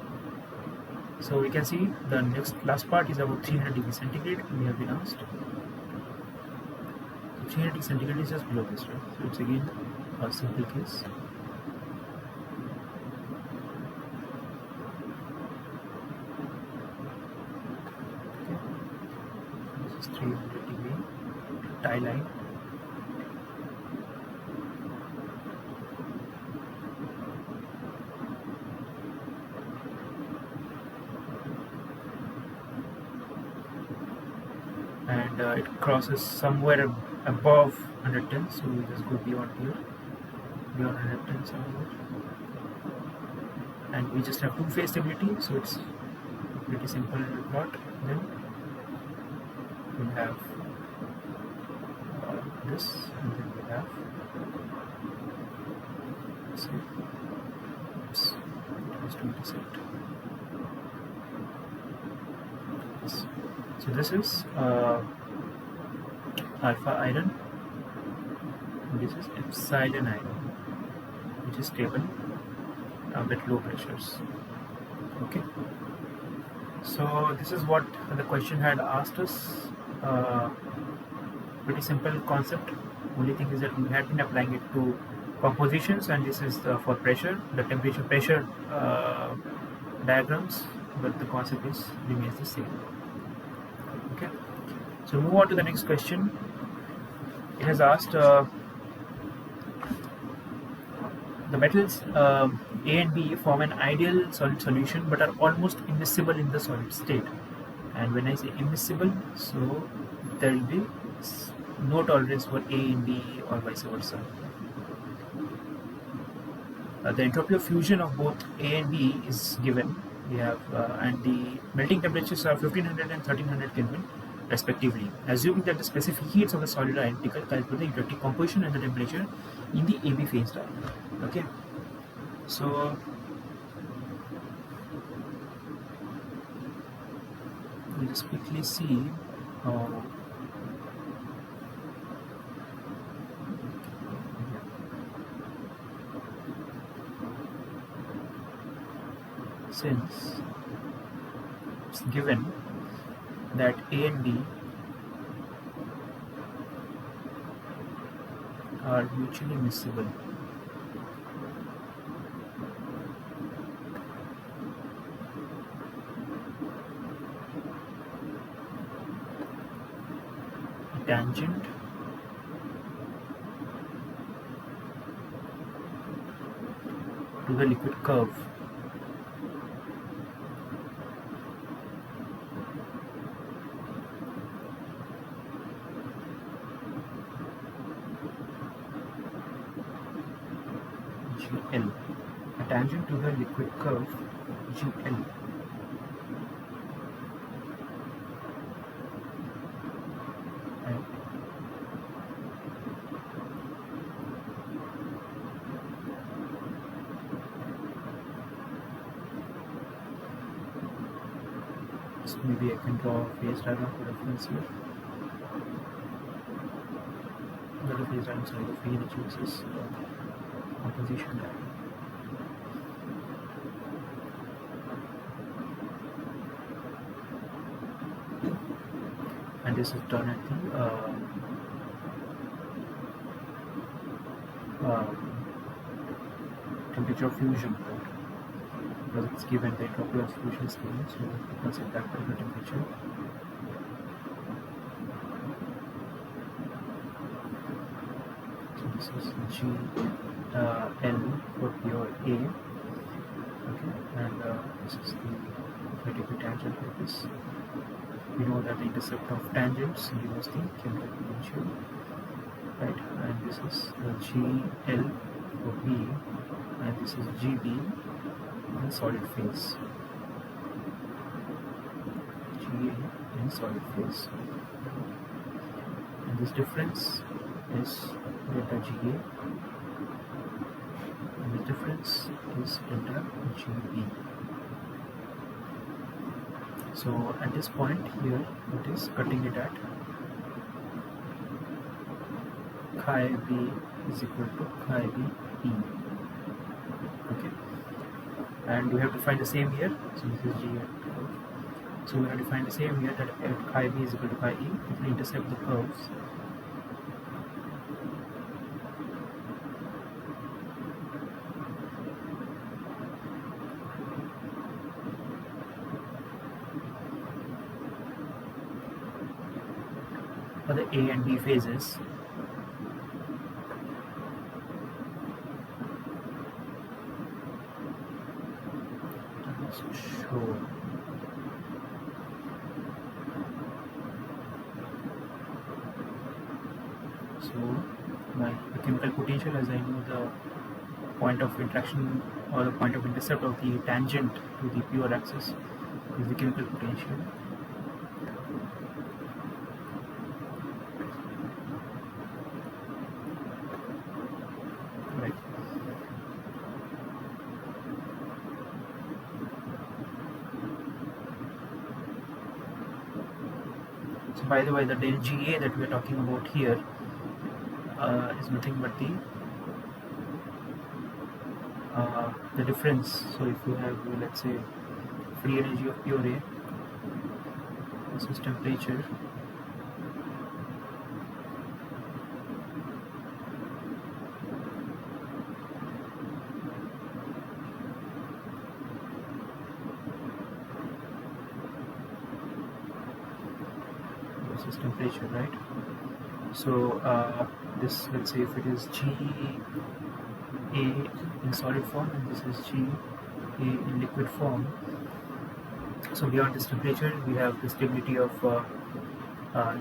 So we can see the last part is about 300 degree centigrade. We have been asked. 300 degree centigrade is just below this, right? So it's again a simple case. Okay. This is 300 degree tie line. And it crosses somewhere above 110, so we just go beyond here, beyond 110 somewhere, and we just have two phase stability, so it's pretty simple plot. Then we'll have this, and then we'll have oops, it has to intersect. So this is alpha iron, and this is epsilon iron, which is stable at low pressures. Okay, so this is what the question had asked us. Pretty simple concept. Only thing is that we had been applying it to compositions, and this is for pressure, the temperature pressure diagrams, but the concept remains the same. Okay, so move on to the next question. It has asked the metals A and B form an ideal solid solution but are almost immiscible in the solid state. And when I say immiscible, so there will be no tolerance for A and B or vice versa. The entropy of fusion of both A and B is given. We have and the melting temperatures are 1500 and 1300 Kelvin. respectively. Assuming that the specific heats of the solid are identical, calculate the electric composition and the temperature in the AB phase diagram. Okay, so we'll just quickly see since it's given that A and B are mutually miscible, tangent to the liquid curve GL, a tangent to the liquid curve GL. And so maybe I can draw a phase diagram for reference here. The phase diagram, sorry, the free energy versus composition diagram. And this is done at the temperature of fusion, right? Because it's given the entropy of fusion is given, so we consider that particular temperature. So this is GL for pure A, okay, and this is the, if I take a tangent like this, we know that the intercept of tangents gives us the chemical potential, right? And this is GL for B, and this is GB in solid phase. GA in solid phase. And this difference is delta GA, and the difference is delta GB. So at this point here, it is cutting it at chi B is equal to chi B E. Okay, and we have to find the same here. So this is G. So we have to find the same here, that at chi B is equal to chi E, it will intercept the curves. For the A and B phases. Show so my chemical potential, as I know the point of interaction or the point of intercept of the tangent to the pure axis is the chemical potential. Right. So by the way, the del GA that we are talking about here is nothing but the difference. So if you have, let's say, free energy of pure A, this is temperature, this is temperature, right? So this, let's say if it is GA in solid form and this is GA in liquid form, so beyond this temperature we have the stability of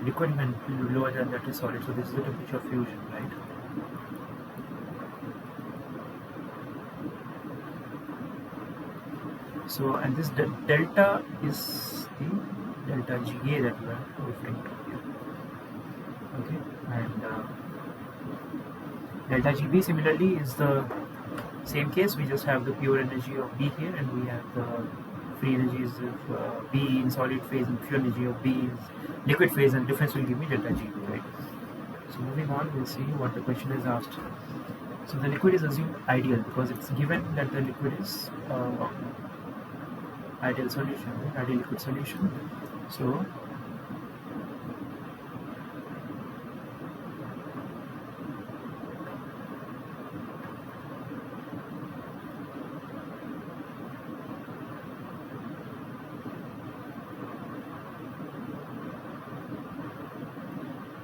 liquid, and lower than that is solid. So this is the temperature of fusion, right? So, and this delta is the delta GA that we are referring to here. Okay, and delta GB similarly is the same case. We just have the pure energy of B here, and we have the free energies of B in solid phase and pure energy of B in liquid phase, and difference will give me delta GB, right? So moving on, we'll see what the question is asked. So the liquid is assumed ideal because it's given that the liquid is ideal solution, right? Ideal liquid solution. So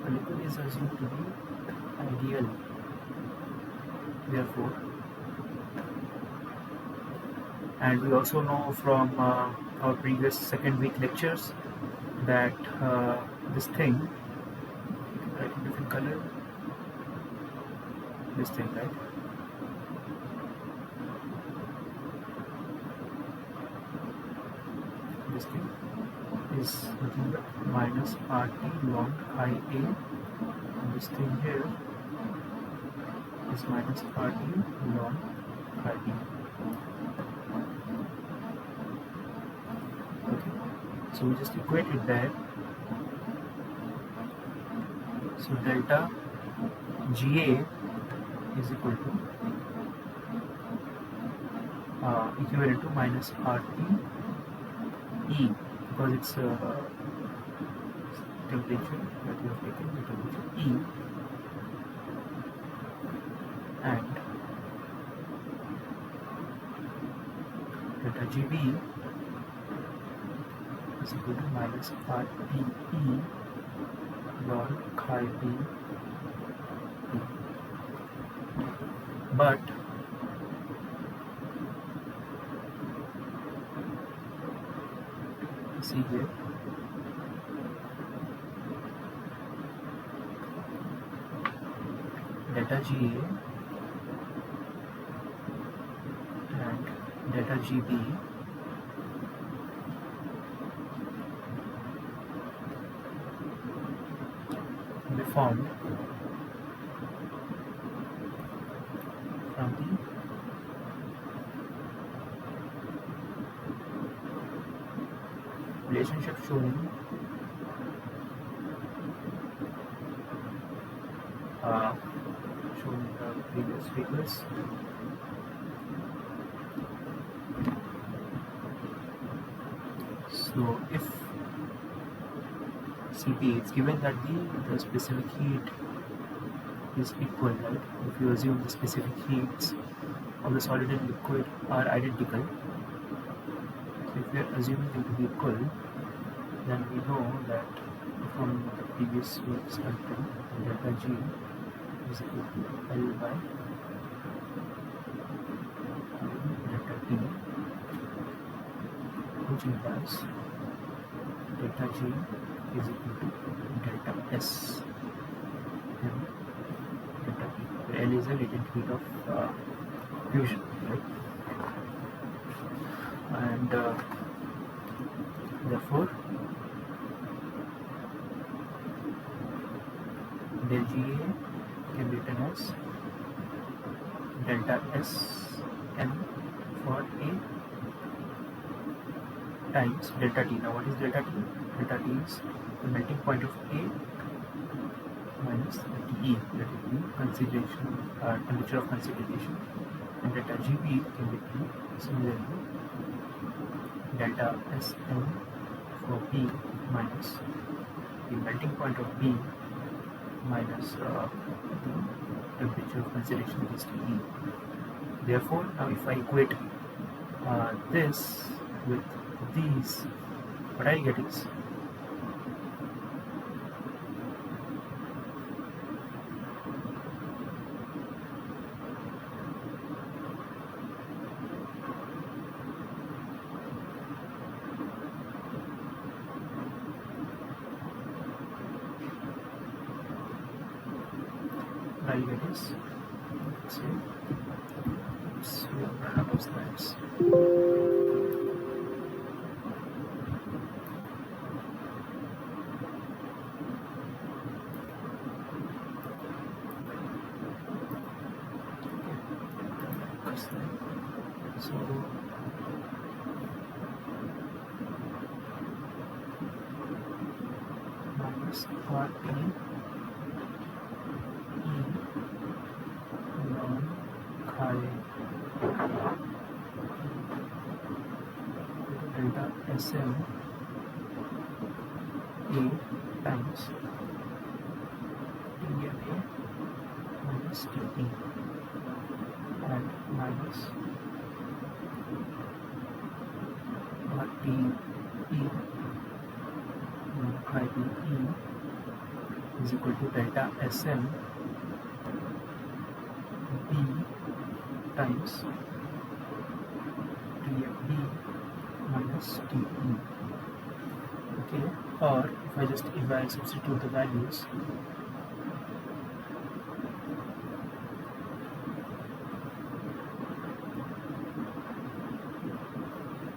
the liquid is assumed to be ideal. Therefore, and we also know from our previous second week lectures that this thing, right, in different color, this thing, right? This thing is nothing but minus RT log IA, and this thing here is minus RT log IB. Okay, so we just equate it there. So delta GA is equal to equivalent to minus RT E, because it's temperature that we have taken, the temperature E, and delta GB is equal to minus RTE log chi B. But see here, delta GA and delta GB will be formed from the relationship shown in the previous figures. So if Cp, it's given that the specific heat is equal, right? If you assume the specific heats of the solid and liquid are identical, so if we are assuming them to be equal, then we know that from the previous week's content, delta G is equal to L by delta T, which implies delta G is equal to delta S and delta P, where L is a latent heat of fusion, right? And therefore del GA can be written as delta S M for A times delta T. Now what is delta T? Delta T is the melting point of A minus the TE, that is the consideration, temperature of consideration, and delta GB can be written similarly delta SM for B minus the melting point of B minus the temperature of consideration, that is TE. Therefore, now if I equate this with these, what I get is let's say, oops, we have run out of slides. RT E non chi delta Sm A times TMA minus TE and minus RTE chi BE is equal to delta Sm B times TFB minus TE. Okay, or if I substitute the values,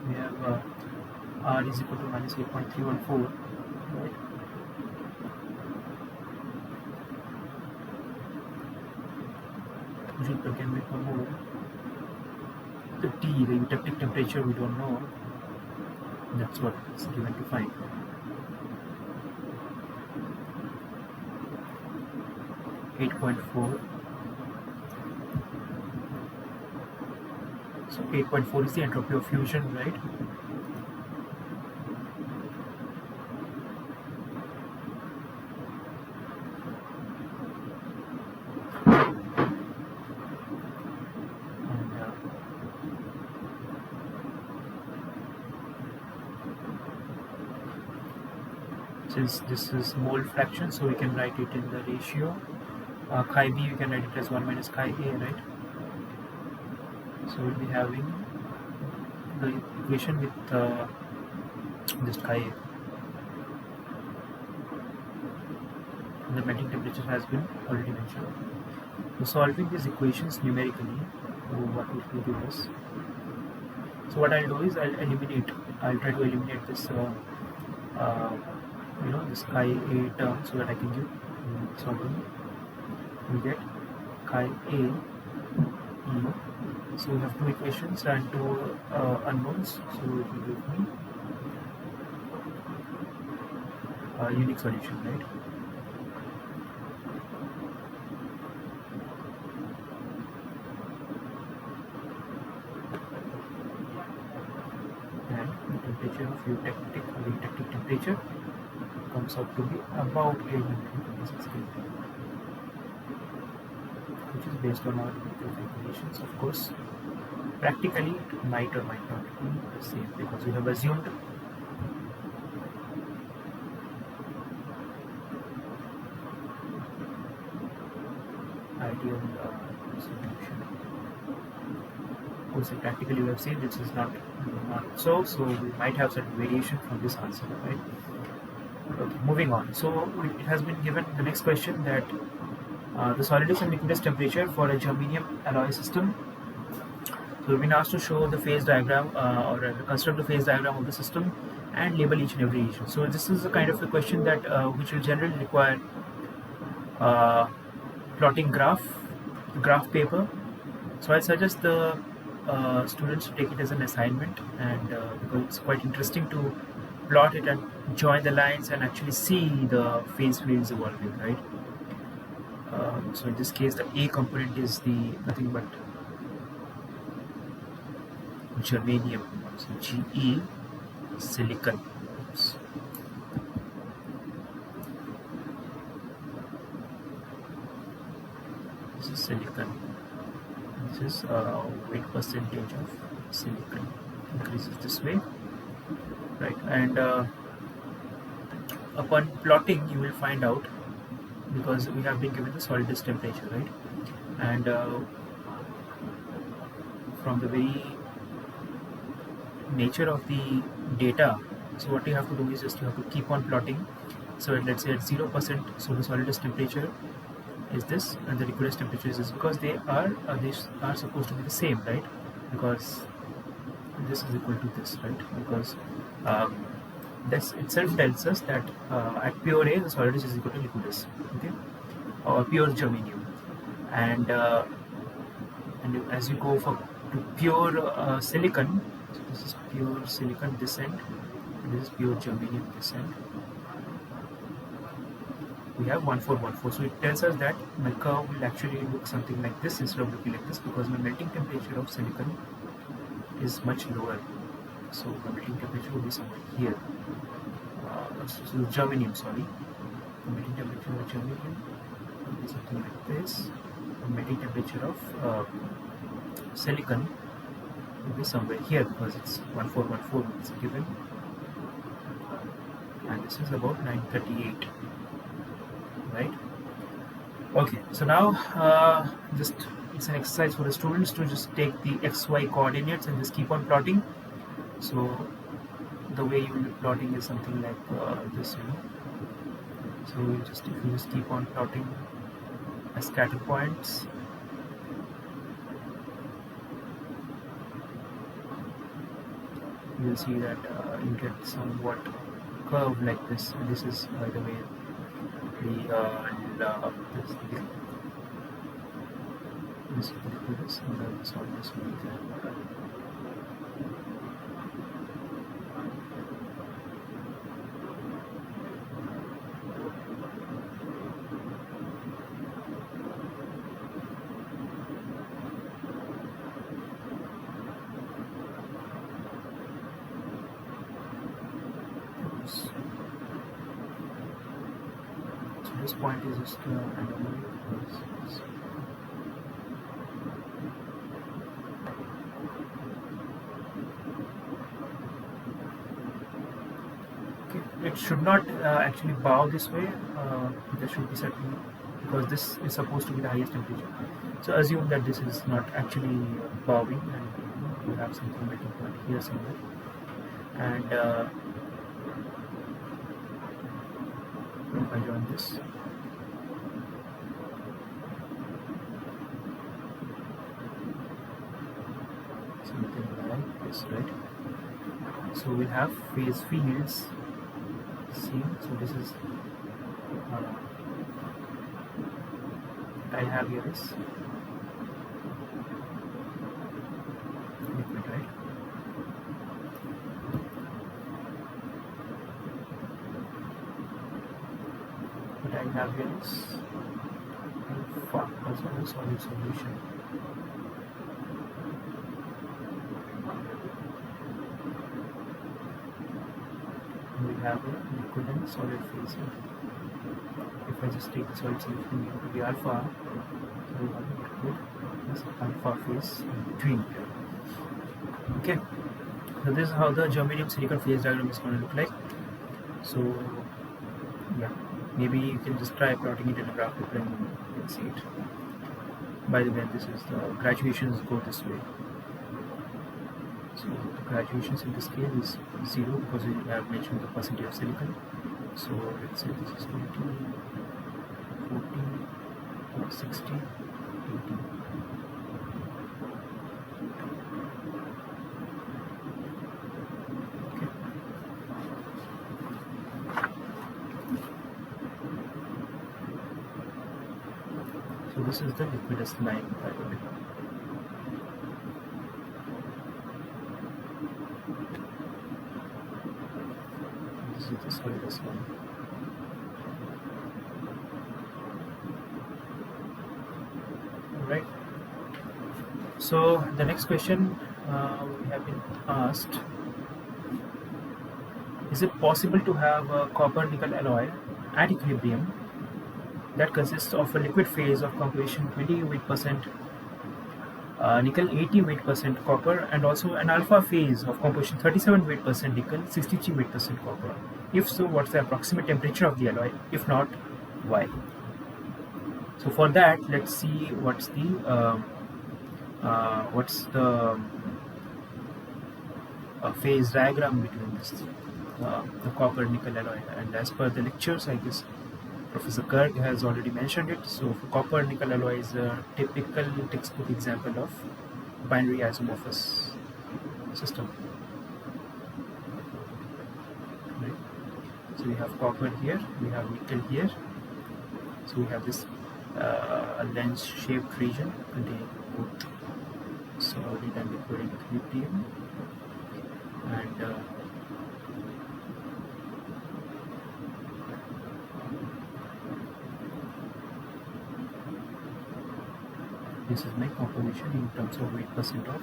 we have R is equal to minus 8.314, right? Joule per centimeter per mole. The T, the eutectic temperature, we don't know. That's what is given to find. 8.4. So 8.4 is the entropy of fusion, right? And since this is mole fraction, so we can write it in the ratio. Chi B, we can write it as 1 minus chi A, right? So we'll be having the equation with just chi A. And the melting temperature has been already mentioned. So solving these equations numerically, what will it give us? So what I'll do is I'll try to eliminate this this chi A term, so that I can give solving. We get chi A E. So we have two equations and two unknowns, so it will give me a unique solution, right? And the temperature of eutectic temperature comes out to be about 826 Kelvin, which is based on our calculations. Of course, practically it might or might not be the same, because we have assumed ideal solution. Of course, practically we have seen this is not so we might have certain variation from this answer, right? Okay, moving on. So it has been given the next question that the solidus and liquidus temperature for a germanium alloy system. So we've been asked to show the phase diagram or construct the phase diagram of the system and label each and every region. So this is a kind of a question that which will generally require plotting graph paper. So I suggest the students to take it as an assignment, and because it's quite interesting to plot it and join the lines and actually see the phase fields evolving, right? So in this case, the A component is the nothing but germanium, so Ge silicon. Oops. This is silicon. This is weight percentage of silicon increases this way, right? And upon plotting, you will find out, because we have been given the solidus temperature, right? And from the very nature of the data, so what you have to do is just you have to keep on plotting. So let's say at 0%, so the solidus temperature is this and the liquidus temperature is this, because they are supposed to be the same, right? Because this is equal to this, right? Because this itself tells us that at pure A the solidus is equal to liquidus, okay, or pure germanium, and as you go for to pure silicon, so this is pure silicon this end, and this is pure germanium this end. we have 1414. So it tells us that my curve will actually look something like this instead of looking like this, because my melting temperature of silicon is much lower. So the melting temperature will be somewhere here. So germanium, sorry. The melting temperature of germanium will be something like this. The melting temperature of silicon will be somewhere here, because it's 1414 it's given, and this is about 938, right? Okay, so now just it's an exercise for the students to just take the xy coordinates and just keep on plotting. So the way you will be plotting is something like this, you know. So if you just keep on plotting as scatter points, you will see that you get somewhat curve like this. And this is, by the way, this and then solve this one. So this point is just anomaly. Okay, it should not actually bow this way. There should be certain, because this is supposed to be the highest temperature. So assume that this is not actually bowing, and you have something melting point here somewhere. And if I join this, something like this, right? So we'll have phase fields. See, so this is I have here is liquid, right? What I have here is alpha, also a solid solution. We have a liquid and solid phase here. If I just take the solid solution to be alpha, so we have a liquid plus alpha phase in between. Okay, so this is how the germanium silicon phase diagram is going to look like. So yeah, maybe you can just try plotting it in a graph paper and you can see it. By the way, this is the graduations go this way. So the graduations in this scale is 0, because we have mentioned the percentage of silicon. So let's say this is 20, 40, 60, 80. Okay. So this is the liquidus line, by the way. This is the solidus line. Right. So the next question we have been asked: is it possible to have a copper nickel alloy at equilibrium that consists of a liquid phase of composition 20 weight% nickel, 80 weight% copper, and also an alpha phase of composition 37 weight% nickel, 63 weight% copper? If so, what's the approximate temperature of the alloy? If not, why? So for that, let's see what's the phase diagram between this the copper nickel alloy. And as per the lectures, I guess Professor Kirk has already mentioned it. So copper nickel alloy is a typical textbook example of binary isomorphous system. Right? So we have copper here, we have nickel here. So we have this lens-shaped region containing both solid and liquid equilibrium, and This is my composition in terms of weight percent of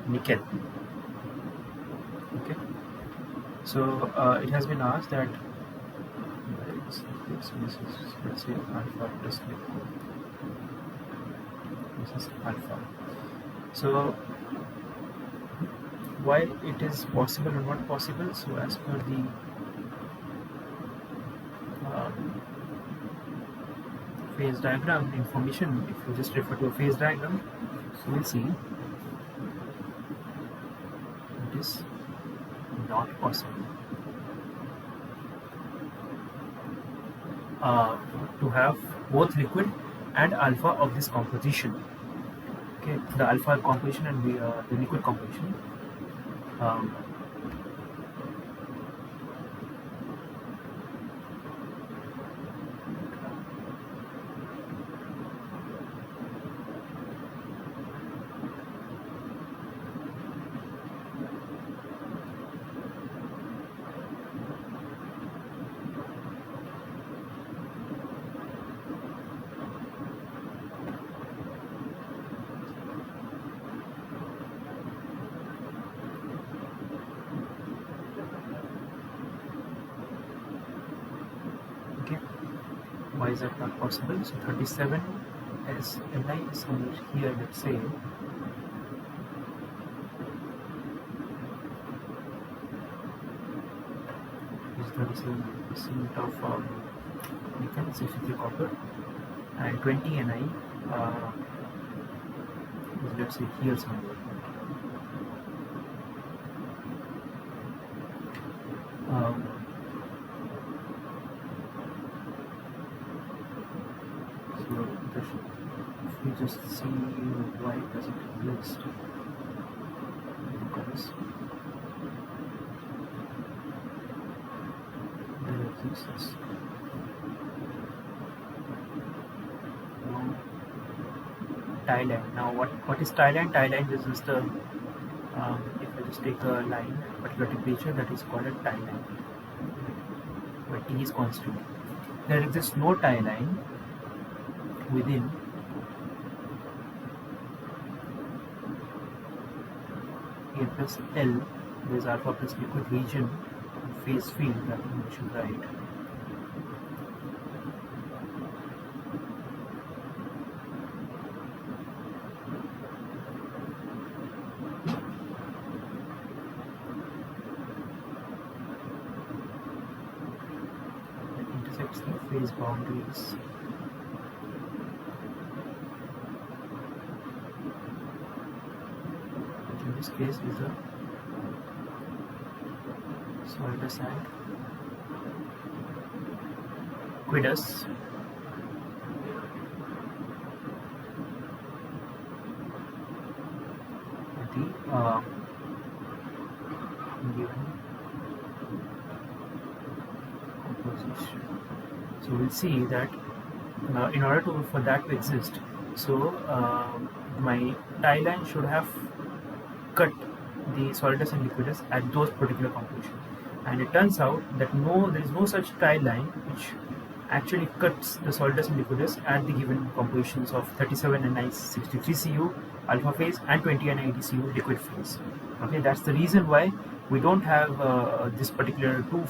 nickel. Okay, so it has been asked that this is, let's say alpha plus nickel. This is alpha. So why it is possible or not possible? So as per the phase diagram information, if you just refer to a phase diagram, so we'll see it is not possible to have both liquid and alpha of this composition. Okay, the alpha composition and the liquid composition. Um, okay, why is that not possible? So 37 as Li is somewhere here, let's say. Is 37% of nickel, 63 copper, and 20 Ni is, let's say, here somewhere. So if we just see why it doesn't exist, because there exists no tie line. Now what is tie line? Tie line is just a if I just take a line at a particular temperature, that is called a tie line, where T is constant. There exists no tie line within A plus L. There is alpha plus liquid region phase field that we should write. Intersects the phase boundaries. Which in this case is a solidus and quidus. The given composition. So we'll see that in order for that to exist, so my tie line should have cut the solidus and liquidus at those particular compositions, and it turns out that there is no such tie line which actually cuts the solidus and liquidus at the given compositions of 37 Ni 63 Cu alpha phase and 20 Ni 80 Cu liquid phase. Okay, that's the reason why we don't have this particular two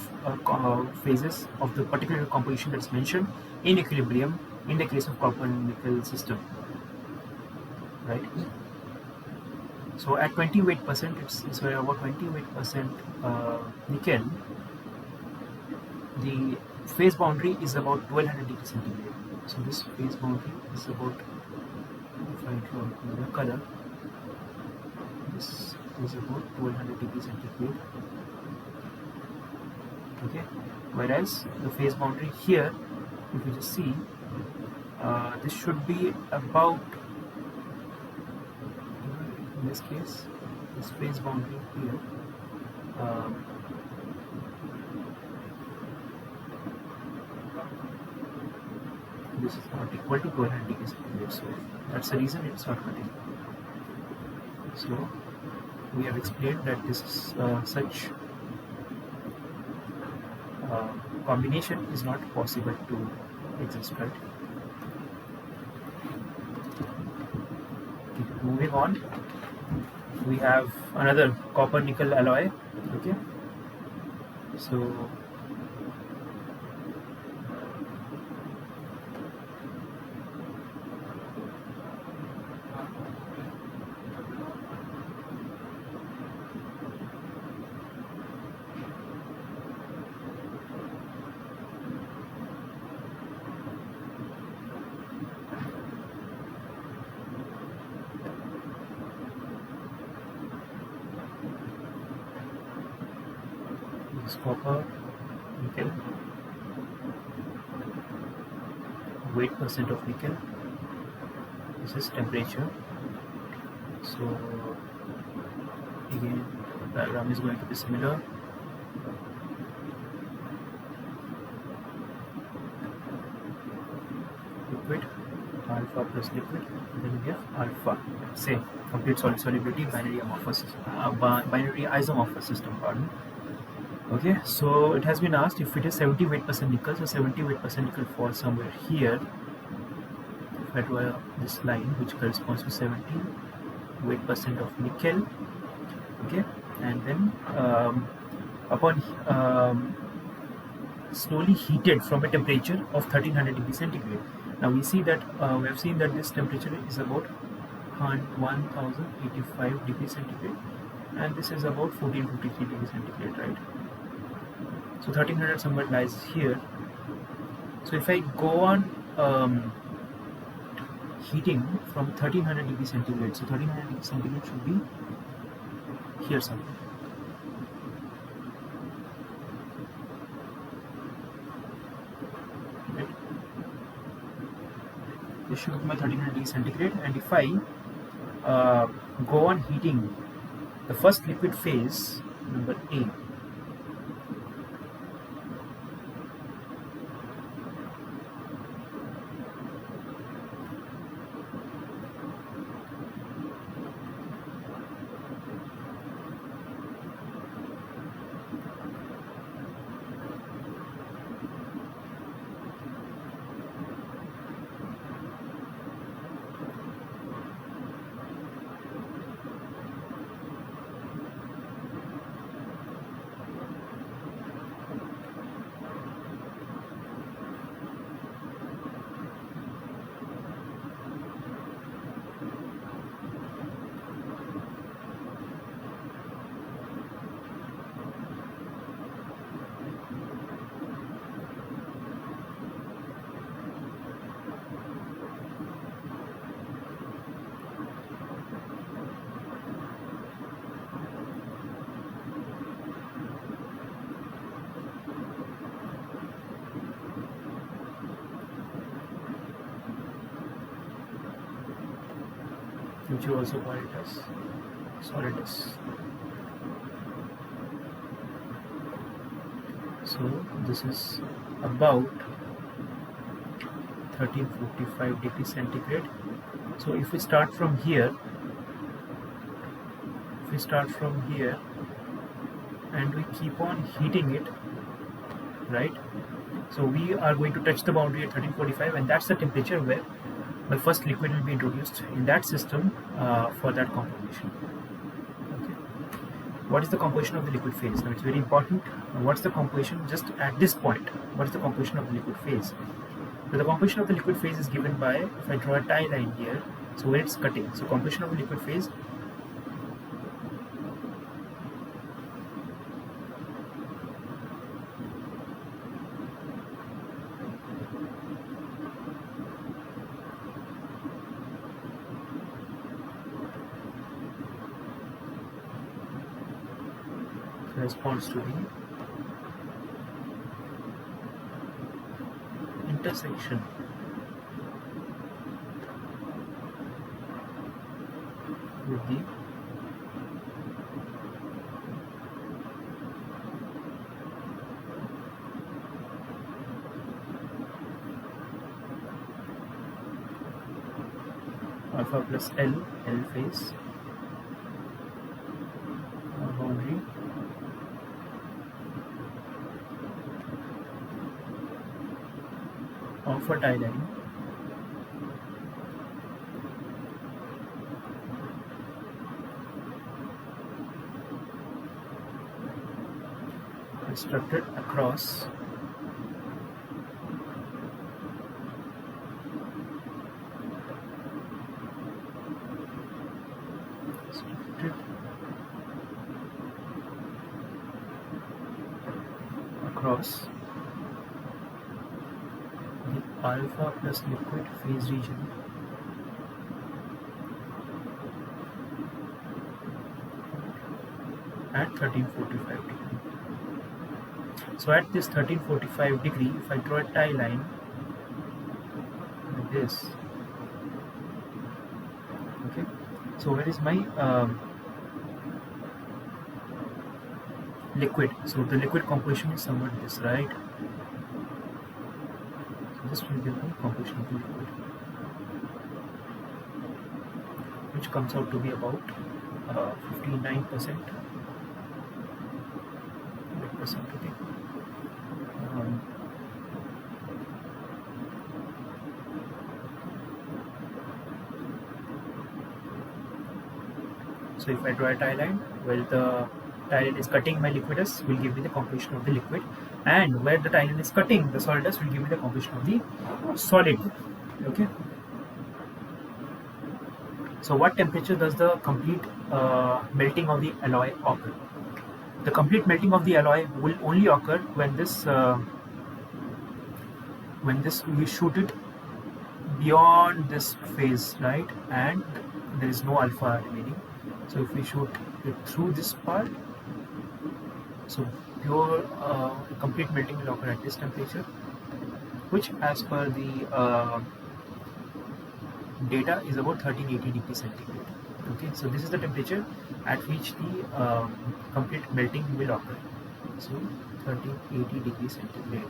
phases of the particular composition that's mentioned in equilibrium in the case of copper and nickel system, right? So at 20 weight percent, it's about 20 weight percent nickel. The phase boundary is about 1200 degrees centigrade. So this phase boundary is about, if I draw the color, this is about 1200 degrees centigrade. Okay, whereas the phase boundary here, if you just see, this should be about, in this case, this phase boundary here, this is not equal to 1200 degrees centigrade, so that's the reason it's not cutting. So we have explained that this is such combination is not possible to exist, right? moving on, we have another copper nickel alloy. Okay, so this copper nickel, weight percent of nickel. This is temperature. So again, diagram is going to be similar. Liquid, alpha plus liquid, then we have alpha, same, complete solid solubility, binary amorphous, binary isomorphous system, pardon. Okay, so it has been asked if it is 70 weight% nickel, so 70 weight% nickel falls somewhere here. If I draw this line which corresponds to 70 weight% of nickel, okay, and then upon slowly heated from a temperature of 1300 degree centigrade. Now we see that we have seen that this temperature is about 1085 degree centigrade, and this is about 1453 degree centigrade, right? So 1300 somewhere lies here. So if I go on heating from 1300 degree centigrade, so 1300 degree centigrade should be here somewhere. Right? This should be my 1300 degree centigrade, and if I go on heating the first liquid phase, number A, which you also call it as solidus. So this is about 1345 degree centigrade. So if we start from here, and we keep on heating it, right? So we are going to touch the boundary at 1345, and that's the temperature where the first liquid will be introduced in that system for that composition. Okay. What is the composition of the liquid phase? Now it's very important. What's the composition just at this point? What is the composition of the liquid phase? So the composition of the liquid phase is given by, if I draw a tie line here, so where it's cutting. So composition of the liquid phase corresponds to the intersection with the alpha plus L phase boundary of a tie line constructed across constructed across the alpha plus liquid phase region at 1345 degree. So at this 1345 degree, if I draw a tie line like this, okay, so where is my liquid? So the liquid composition is somewhat this, right? So this will be the composition of the liquid, which comes out to be about 59%. Okay. So if I draw a tie line, well, the tie line is cutting my liquidus will give me the composition of the liquid, and where the tie line is cutting the solidus will give me the composition of the solid. Okay. So what temperature does the complete melting of the alloy occur? The complete melting of the alloy will only occur when this we shoot it beyond this phase, right? And there is no alpha remaining. So if we shoot it through this part, so pure complete melting will occur at this temperature, which as per the data is about 1380 degrees centigrade. Okay, so this is the temperature at which the complete melting will occur. So 1380 degrees centigrade.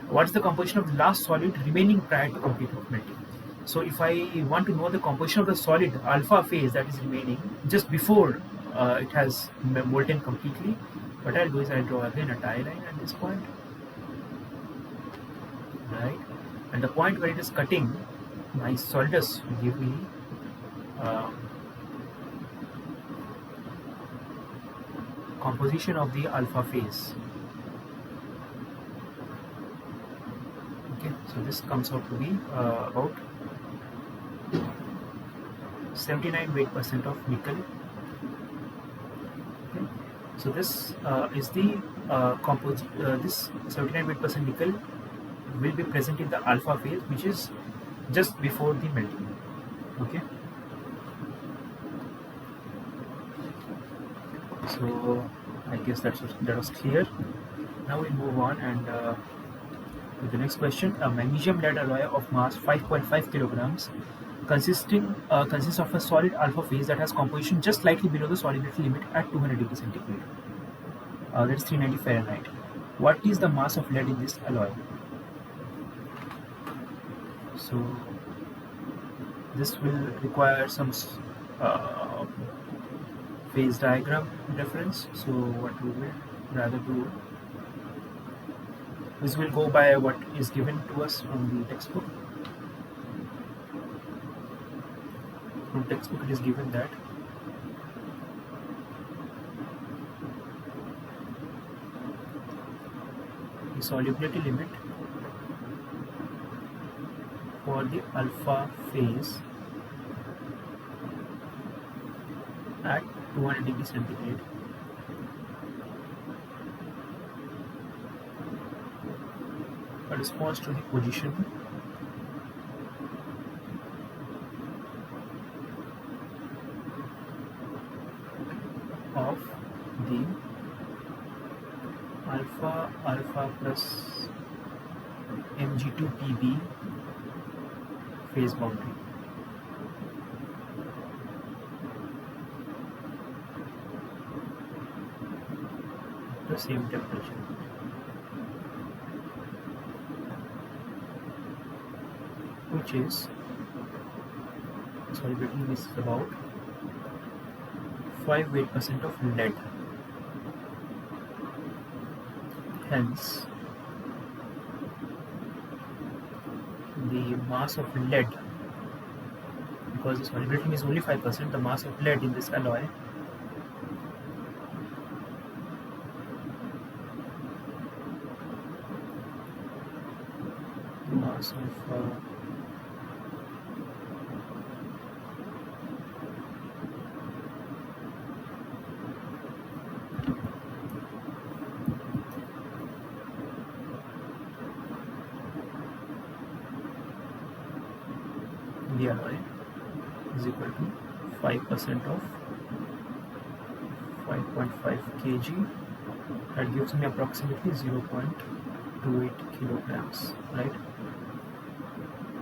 What is the composition of the last solid remaining prior to complete melting? So if I want to know the composition of the solid alpha phase that is remaining just before it has molten completely, what I'll do is I'll draw again a tie line at this point, right? And the point where it is cutting my solidus will give me composition of the alpha phase. Okay, so this comes out to be about 79 weight% of nickel. Okay. So this is the this 79 weight% nickel will be present in the alpha phase, which is just before the melting. Okay. So I guess that was clear. Now we move on and with the next question. A magnesium lead alloy of mass 5.5 kilograms consists of a solid alpha phase that has composition just slightly below the solubility limit at 200 degrees centigrade. That is 390 Fahrenheit. What is the mass of lead in this alloy? So this will require some phase diagram reference. So what we will rather do is we'll go by what is given to us from the textbook. From textbook it is given that the solubility limit for the alpha phase at 200 degrees centigrade corresponds to the position of the alpha plus Mg2Pb phase boundary. The same temperature. Which is solubility is about 5 weight% of lead. Hence, the mass of lead, because the solubility is only 5%, the mass of lead in this alloy mass of the alloy is equal to 5% of 5.5 kg. That gives me approximately 0.28 kilograms, right?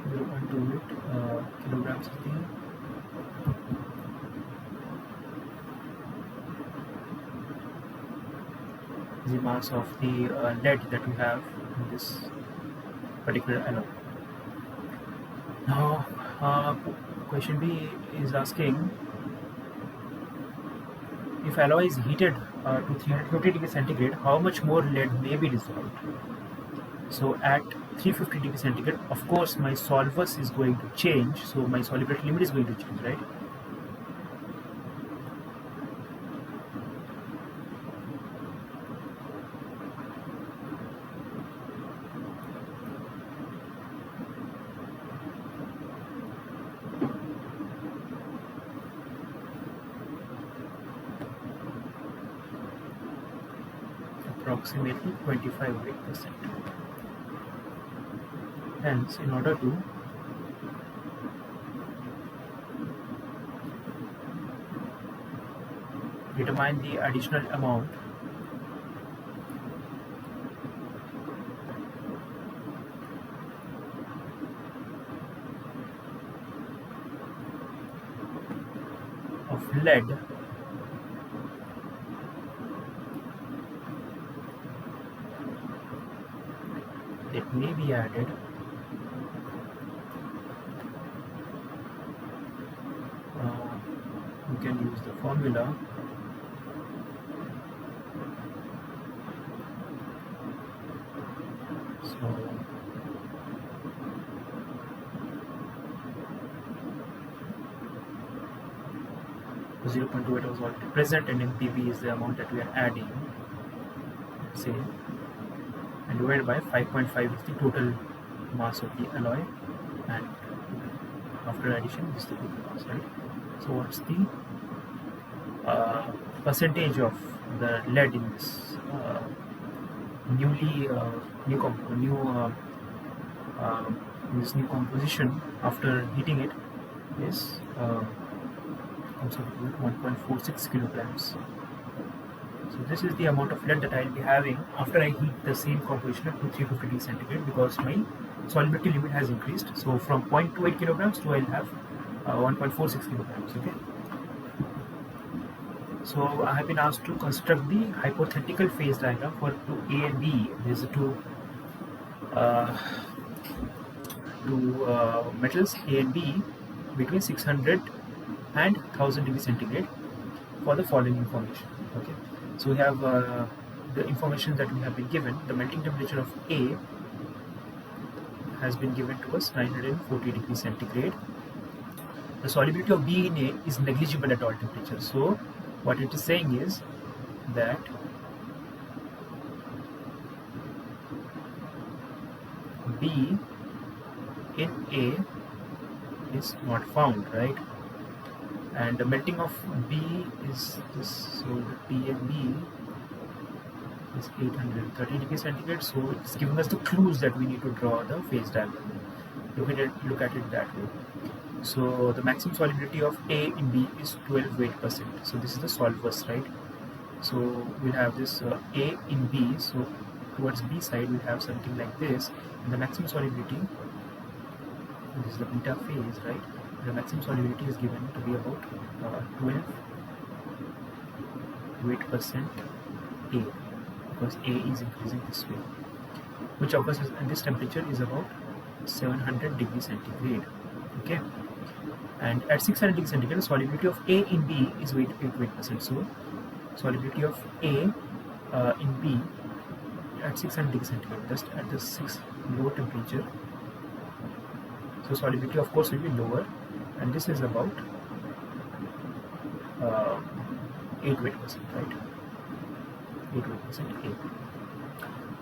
0.28 kilograms is the mass of the lead that we have in this particular alloy. Now, question B is asking, if alloy is heated to 350 degrees centigrade, how much more lead may be dissolved? So at 350 degrees centigrade, of course, my solvus is going to change. So my solubility limit is going to change, right? Approximately 25%. Hence, in order to determine the additional amount of lead that may be added, we can use the formula so 0.28 was already present, and MPB is the amount that we are adding, say, and divided by 5.5 is the total mass of the alloy, and after addition this is the total mass, right? So what's the percentage of the lead in this this new composition after heating it is comes out to 1.46 kilograms. So this is the amount of lead that I will be having after I heat the same composition up to 350 degrees centigrade, because my solubility limit has increased. So from 0.28 kilograms to I will have 1.46 kilograms. Okay. So I have been asked to construct the hypothetical phase diagram for A and B. These are two metals A and B between 600 and 1000 degrees centigrade for the following information. Okay, so we have the information that we have been given. The melting temperature of A has been given to us 940 degrees centigrade. The solubility of B in A is negligible at all temperatures. So what it is saying is that B in A is not found, right? And the melting of B is this, so the P and B is 830 degrees centigrade. So it's giving us the clues that we need to draw the phase diagram. Look at it that way. So the maximum solubility of A in B is 12%. So this is the solvus, right? So we'll have this A in B. So towards B side we'll have something like this, and the maximum solubility, this is the beta phase, right? The maximum solubility is given to be about 12% A, because A is increasing this way, which occurs at this temperature is about 700 degrees centigrade. Okay, and at 600 degrees centigrade, the solubility of A in B is 8%. So solubility of A in B at 600 degrees centigrade, just at the 6 low temperature. So solubility of course will be lower, and this is about 8%, right? 8% A.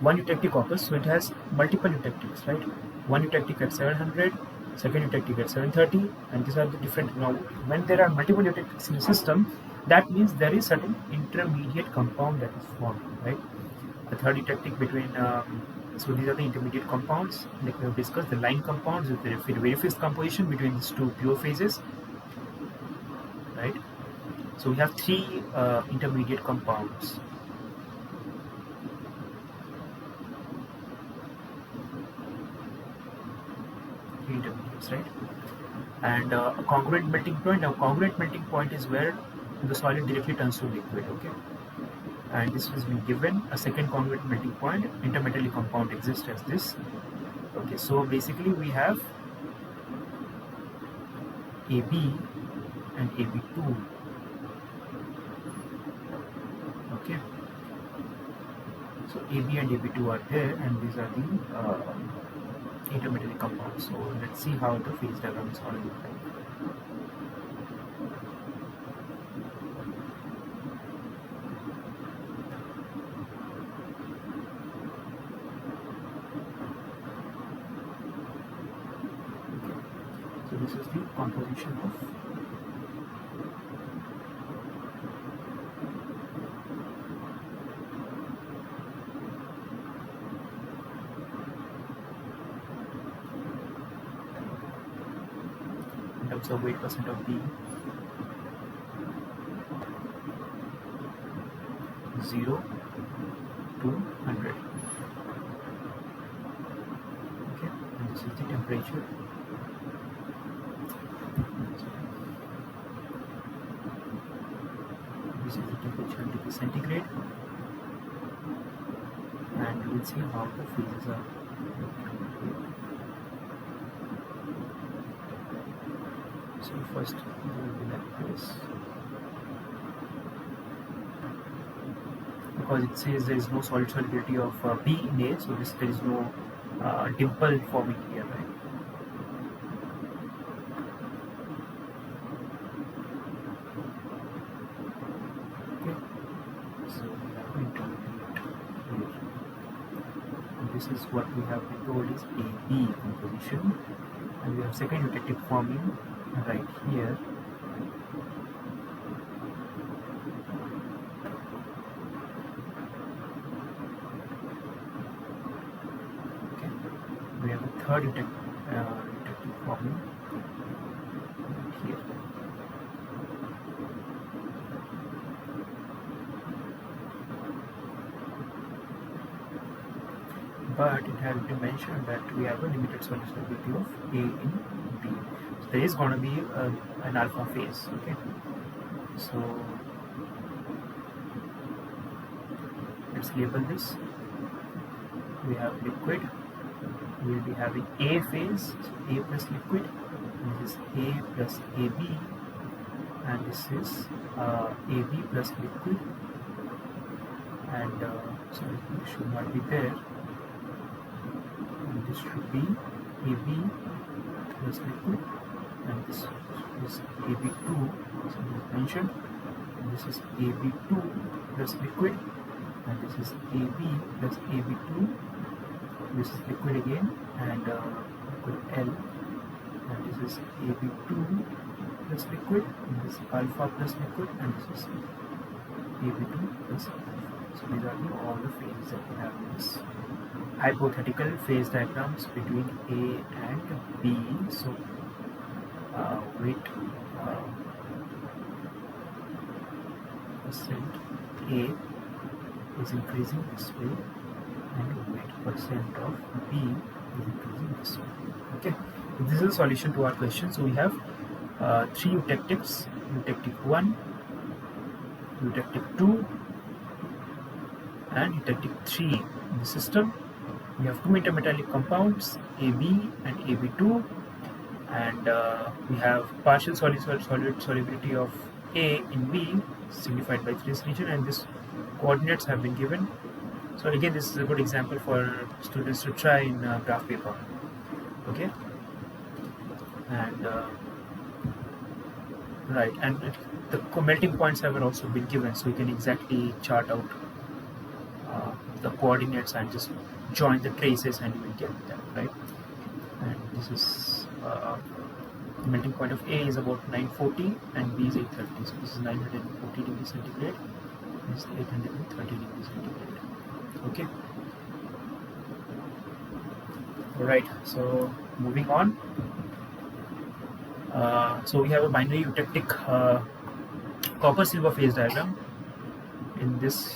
one eutectic opus, so it has multiple eutectics, right? One eutectic at 700, second eutectic at 730, and these are the different. Now, when there are multiple eutectics in a system, that means there is certain intermediate compound that is formed, right? The third eutectic between, so these are the intermediate compounds, like we have discussed, the line compounds with the very fixed composition between these two pure phases, right? So we have three intermediate compounds. Three intermediates, right? And a congruent melting point. Now, congruent melting point is where the solid directly turns to liquid, okay? And this has been given. A second congruent melting point, intermetallic compound exists as this. Okay, so basically we have AB and AB2. Okay, so AB and AB2 are there, and these are the intermetallic compounds. So let's see how the phase diagram is going to look like. So this is the composition of in terms of weight percent of B, 0 to 100. Okay, and this is the temperature. This is the temperature in degree centigrade, and we will see how the phases are. So first it will be like this, because it says there is no solid solubility of B in A, so there is no dimple forming here, right? Okay, so we have intermediate here, and this is what we have been told is AB composition, and we have second eutectic forming right here. Okay, we have a third eutectic forming right here. But it has been mentioned that we have a limited solubility of A in B. So there is going to be an alpha phase. Okay, so let's label this. We have liquid. We will be having A phase, so A plus liquid. And this is A plus AB, and this is AB plus liquid. And so it should not be there. And this should be AB plus liquid, and this is AB2, so it is mentioned, and this is AB2 plus liquid, and this is AB plus AB2, this is liquid again, and liquid L, and this is AB2 plus liquid, and this is alpha plus liquid, and this is AB2 plus alpha. So these are all the phases that we have in this hypothetical phase diagrams between A and B. So weight percent A is increasing this way, and weight percent of B is increasing this way. Okay, so this is a solution to our question. So we have three eutectics: eutectic 1, eutectic 2, and eutectic 3 in the system. We have two intermetallic compounds, AB and AB2, and we have partial solid solubility of A in B, signified by this region, and these coordinates have been given. So again, this is a good example for students to try in graph paper. Okay, and right, and the melting points have also been given, so you can exactly chart out the coordinates and just join the traces and you will get that, right? And this is the melting point of A is about 940 and B is 830. So this is 940 degrees centigrade. This is 830 degrees centigrade. Okay. All right. So moving on. So we have a binary eutectic copper silver phase diagram in this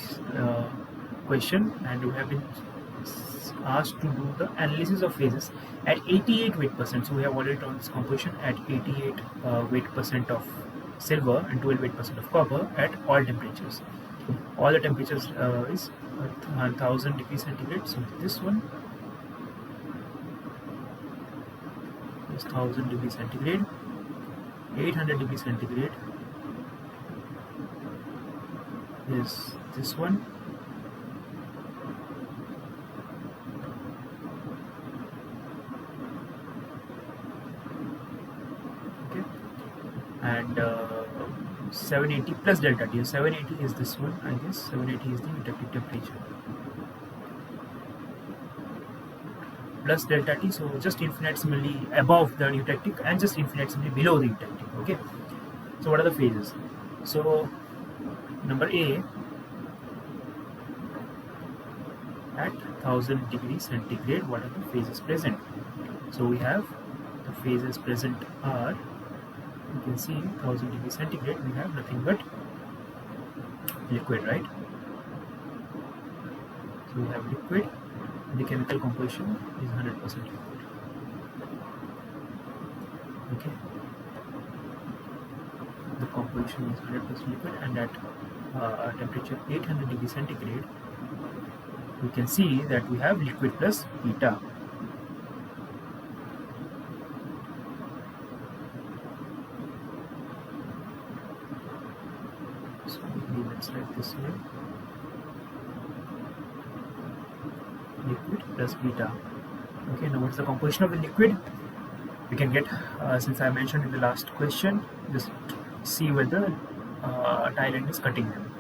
question, and we have been asked to do the analysis of phases at 88 weight percent. So we have already done this composition at 88 weight percent of silver and 12 weight percent of copper at all temperatures. All the temperatures is 1000 degrees centigrade. So this one is 1000 degrees centigrade, 800 degrees centigrade is this one, okay, and 780 plus delta T. 780 is this one, I guess. 780 is the eutectic temperature plus delta T. So just infinitesimally above the eutectic and just infinitesimally below the eutectic. Okay. So what are the phases? So number A, at 1000 degrees centigrade, what are the phases present? So we have the phases present are, you can see 1000 degrees centigrade, we have nothing but liquid, right? So we have liquid, the chemical composition is 100% liquid. Okay, the composition is 100% liquid, and at temperature 800 degrees centigrade, we can see that we have liquid plus beta. So leave it like this way, liquid plus beta. Okay, now what's the composition of the liquid? We can get, since I mentioned in the last question, just see whether tie line is cutting them.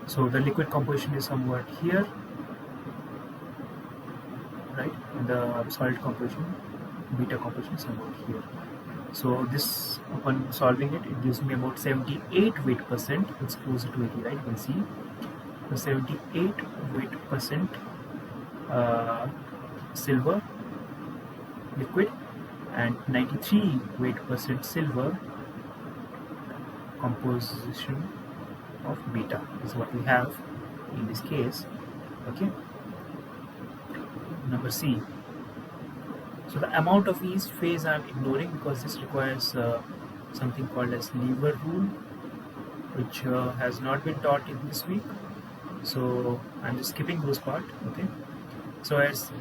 So the liquid composition is somewhat here, right? And the solid composition, beta composition is somewhat here. So this, upon solving it, it gives me about 78 weight percent. It's closer to 80, right? You can see the 78 weight percent silver liquid and 93 weight percent silver composition of beta is what we have in this case. Okay. Number C. So the amount of each phase I'm ignoring because this requires something called as lever rule, which has not been taught in this week. So I'm just skipping those part. Okay. So as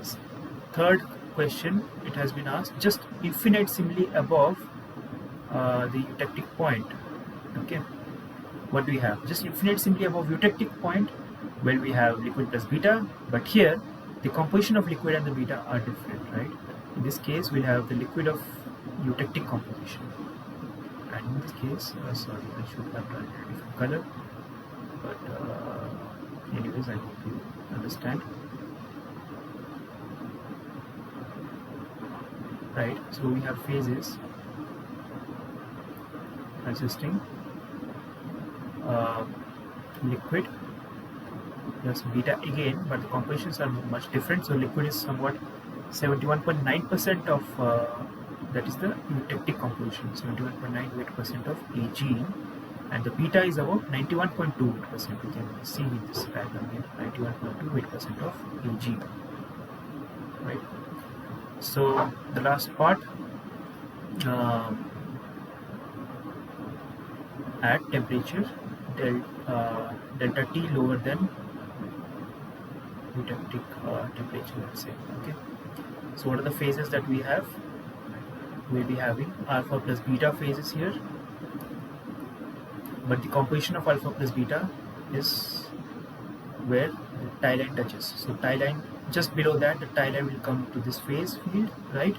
third question, it has been asked just infinitesimally above the eutectic point. Okay. What do we have? Just infinitesimally above eutectic point, well, we have liquid plus beta, but here the composition of liquid and the beta are different, right? In this case, we'll have the liquid of eutectic composition, and in this case, sorry, I should have done a different color, but anyways, I hope you understand. Right, so we have phases consisting liquid plus beta again, but the compositions are much different. So liquid is somewhat 71.9% of that is the eutectic composition, 71.9 weight percent of Ag, and the beta is about 91.2 weight percent. We can see in this diagram here, 91.2 weight percent of Ag. Right. So the last part, at temperature delta T lower than eutectic temperature, let's say. Okay. So what are the phases that we have? We'll be having alpha plus beta phases here, but the composition of alpha plus beta is where the tie line touches. So tie line, just below that, the tie line will come to this phase field, right?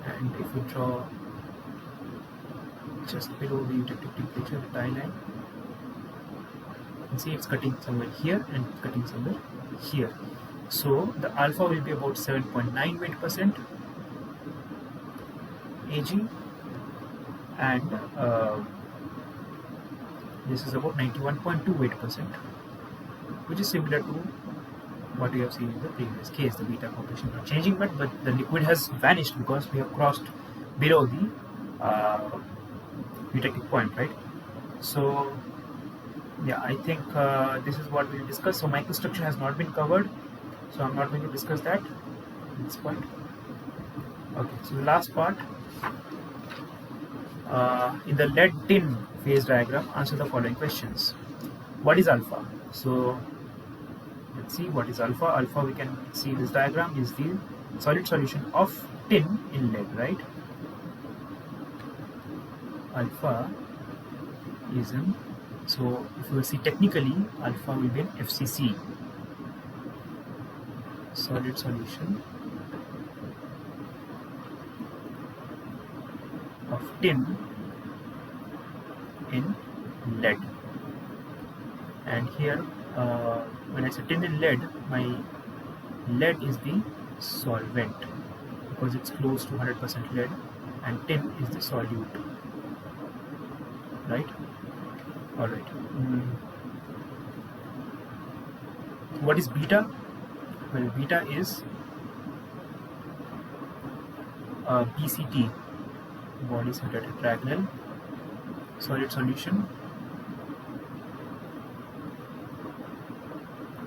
And if we draw just below the eutectic temperature, the tie line, you can see it's cutting somewhere here and cutting somewhere here. So the alpha will be about 7.98% Ag, and this is about 91.28%, which is similar to what we have seen in the previous case. The beta population not changing, but the liquid has vanished because we have crossed below the eutectic point, right? So yeah, I think this is what we'll discuss. So microstructure has not been covered, so I'm not going to discuss that at this point. Okay, so the last part, in the lead tin phase diagram, answer the following questions. What is alpha? So let's see what is alpha. Alpha, we can see this diagram is the solid solution of tin in lead, right? Alpha is in, so if you will see technically, alpha will be an FCC, solid solution of tin in lead. And here, when I say tin in lead, my lead is the solvent because it's close to 100% lead, and tin is the solute, right? All right. What is beta? Well, beta is BCT, body center tetragonal, solid solution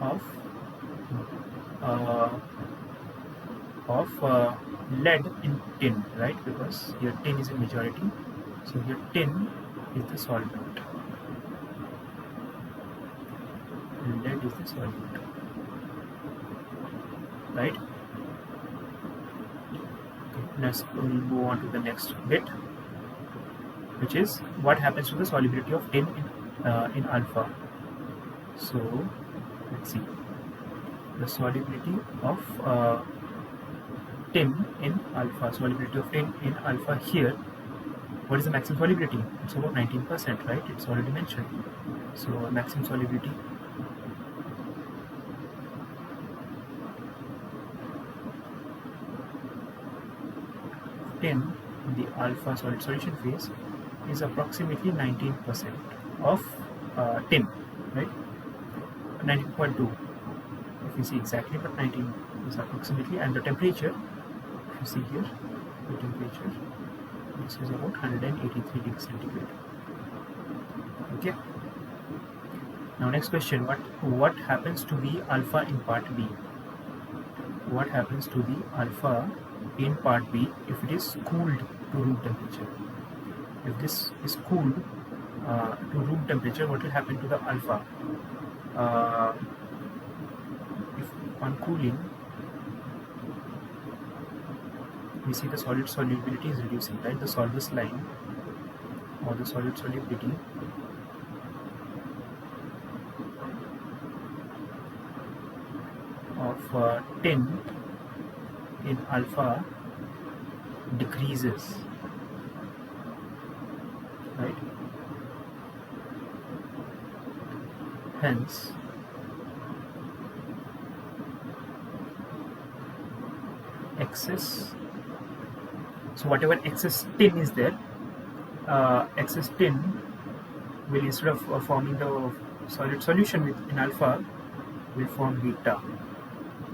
of lead in tin, right? Because here tin is a majority, so here tin is the solvent, lead is the solvent, right? Okay, let's move on to the next bit, which is what happens to the solubility of tin in alpha. So let's see the solubility of tin in alpha. Solubility of tin in alpha here. What is the maximum solubility? It's about 19%, right? It's already mentioned. So maximum solubility tin in the alpha solid solution phase is approximately 19% of tin, right? 19.2 if you see exactly, but 19 is approximately. And the temperature, if you see here, the temperature, this is about 183 degrees centigrade. Okay. Now next question, what happens to the alpha in part B? What happens to the alpha in part B if it is cooled to room temperature? If this is cooled to room temperature, what will happen to the alpha? If on cooling, we see the solid solubility is reducing, right? The solvus line or the solid solubility of tin in alpha decreases, right? Hence, excess, so whatever excess tin is there, excess tin will, instead of forming the solid solution in alpha, will form beta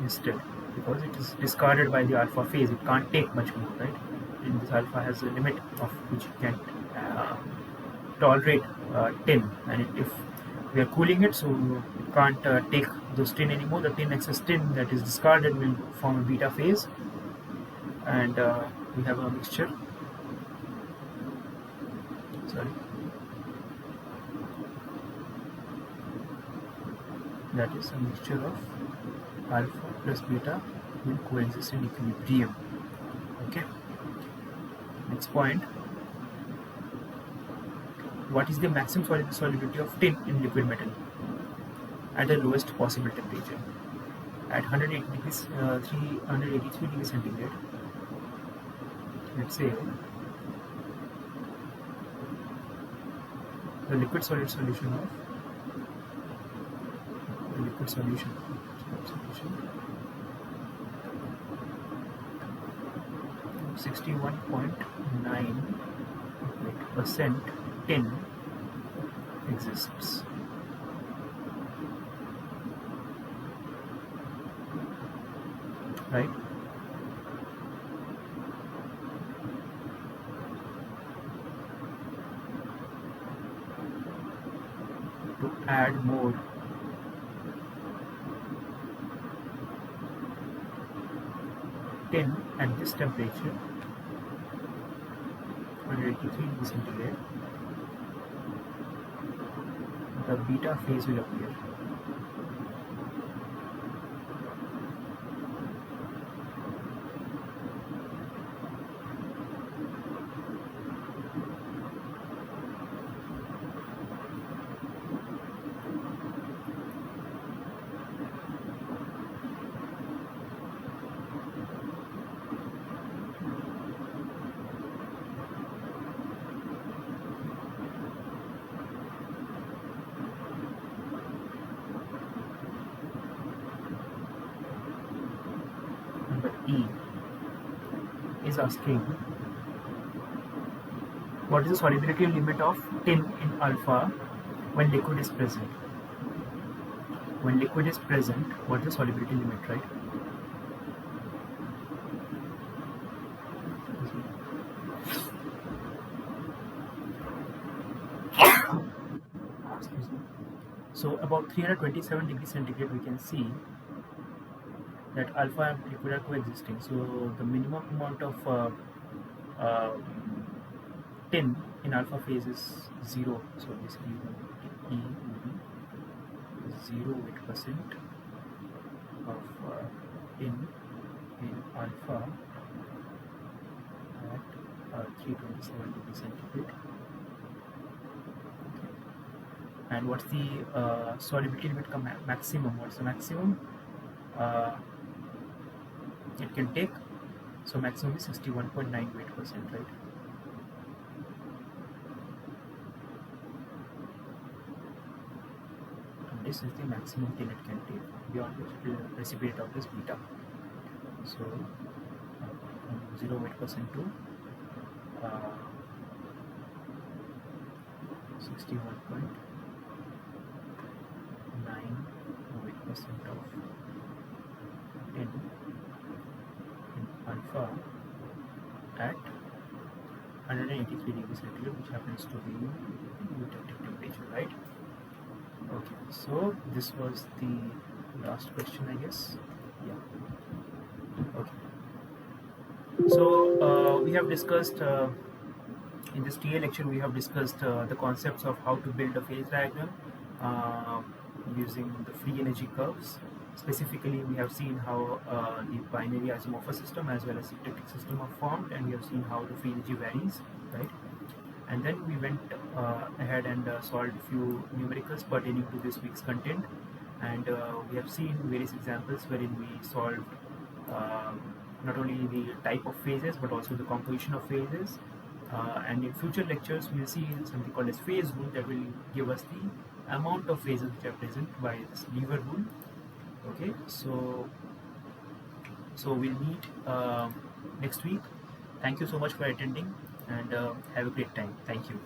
instead, because it is discarded by the alpha phase. It can't take much more, right? And this alpha has a limit of which it can tolerate tin, and if we are cooling it, so it can't take those tin anymore. The excess tin that is discarded will form a beta phase, and we have a mixture. Sorry, that is a mixture of alpha plus beta will coexist in equilibrium. Okay. Next point. What is the maximum solubility of tin in liquid metal at the lowest possible temperature? At 180 degrees, 383 degrees centigrade, let's say the liquid solid solution of the liquid solution 61.9% tin exists. Right? To add more tin at this temperature, 183 degrees centigrade, the beta phase will appear. Number E is asking what is the solubility limit of tin in alpha when liquid is present. When liquid is present, what is the solubility limit, right? Excuse me. So about 327 degrees centigrade, we can see that alpha and liquid are coexisting. So the minimum amount of uh, tin in alpha phase is 0. So basically, E will be 0% of tin in alpha at 327 degrees centigrade. And what's the solubility limit maximum? What's the maximum it can take? So maximum is 61.98%, right? And this is the maximum thing it can take, beyond which it will precipitate out this beta. So 0.8% to 61.98% of tin in alpha at 183 degrees centigrade, which happens to be detected temperature, right? Okay, so this was the last question, I guess. Yeah. Okay. So we have discussed in this TA lecture, we have discussed the concepts of how to build a phase diagram uh, using the free energy curves. Specifically, we have seen how the binary isomorphous system as well as symplectic system are formed, and we have seen how the free energy varies, right? And then we went ahead and solved a few numericals pertaining to this week's content, and we have seen various examples wherein we solved uh, not only the type of phases but also the composition of phases. And in future lectures, we'll see something called as phase rule that will give us the amount of phases which are present by this lever rule. Okay, so we'll meet next week. Thank you so much for attending, and have a great time. Thank you.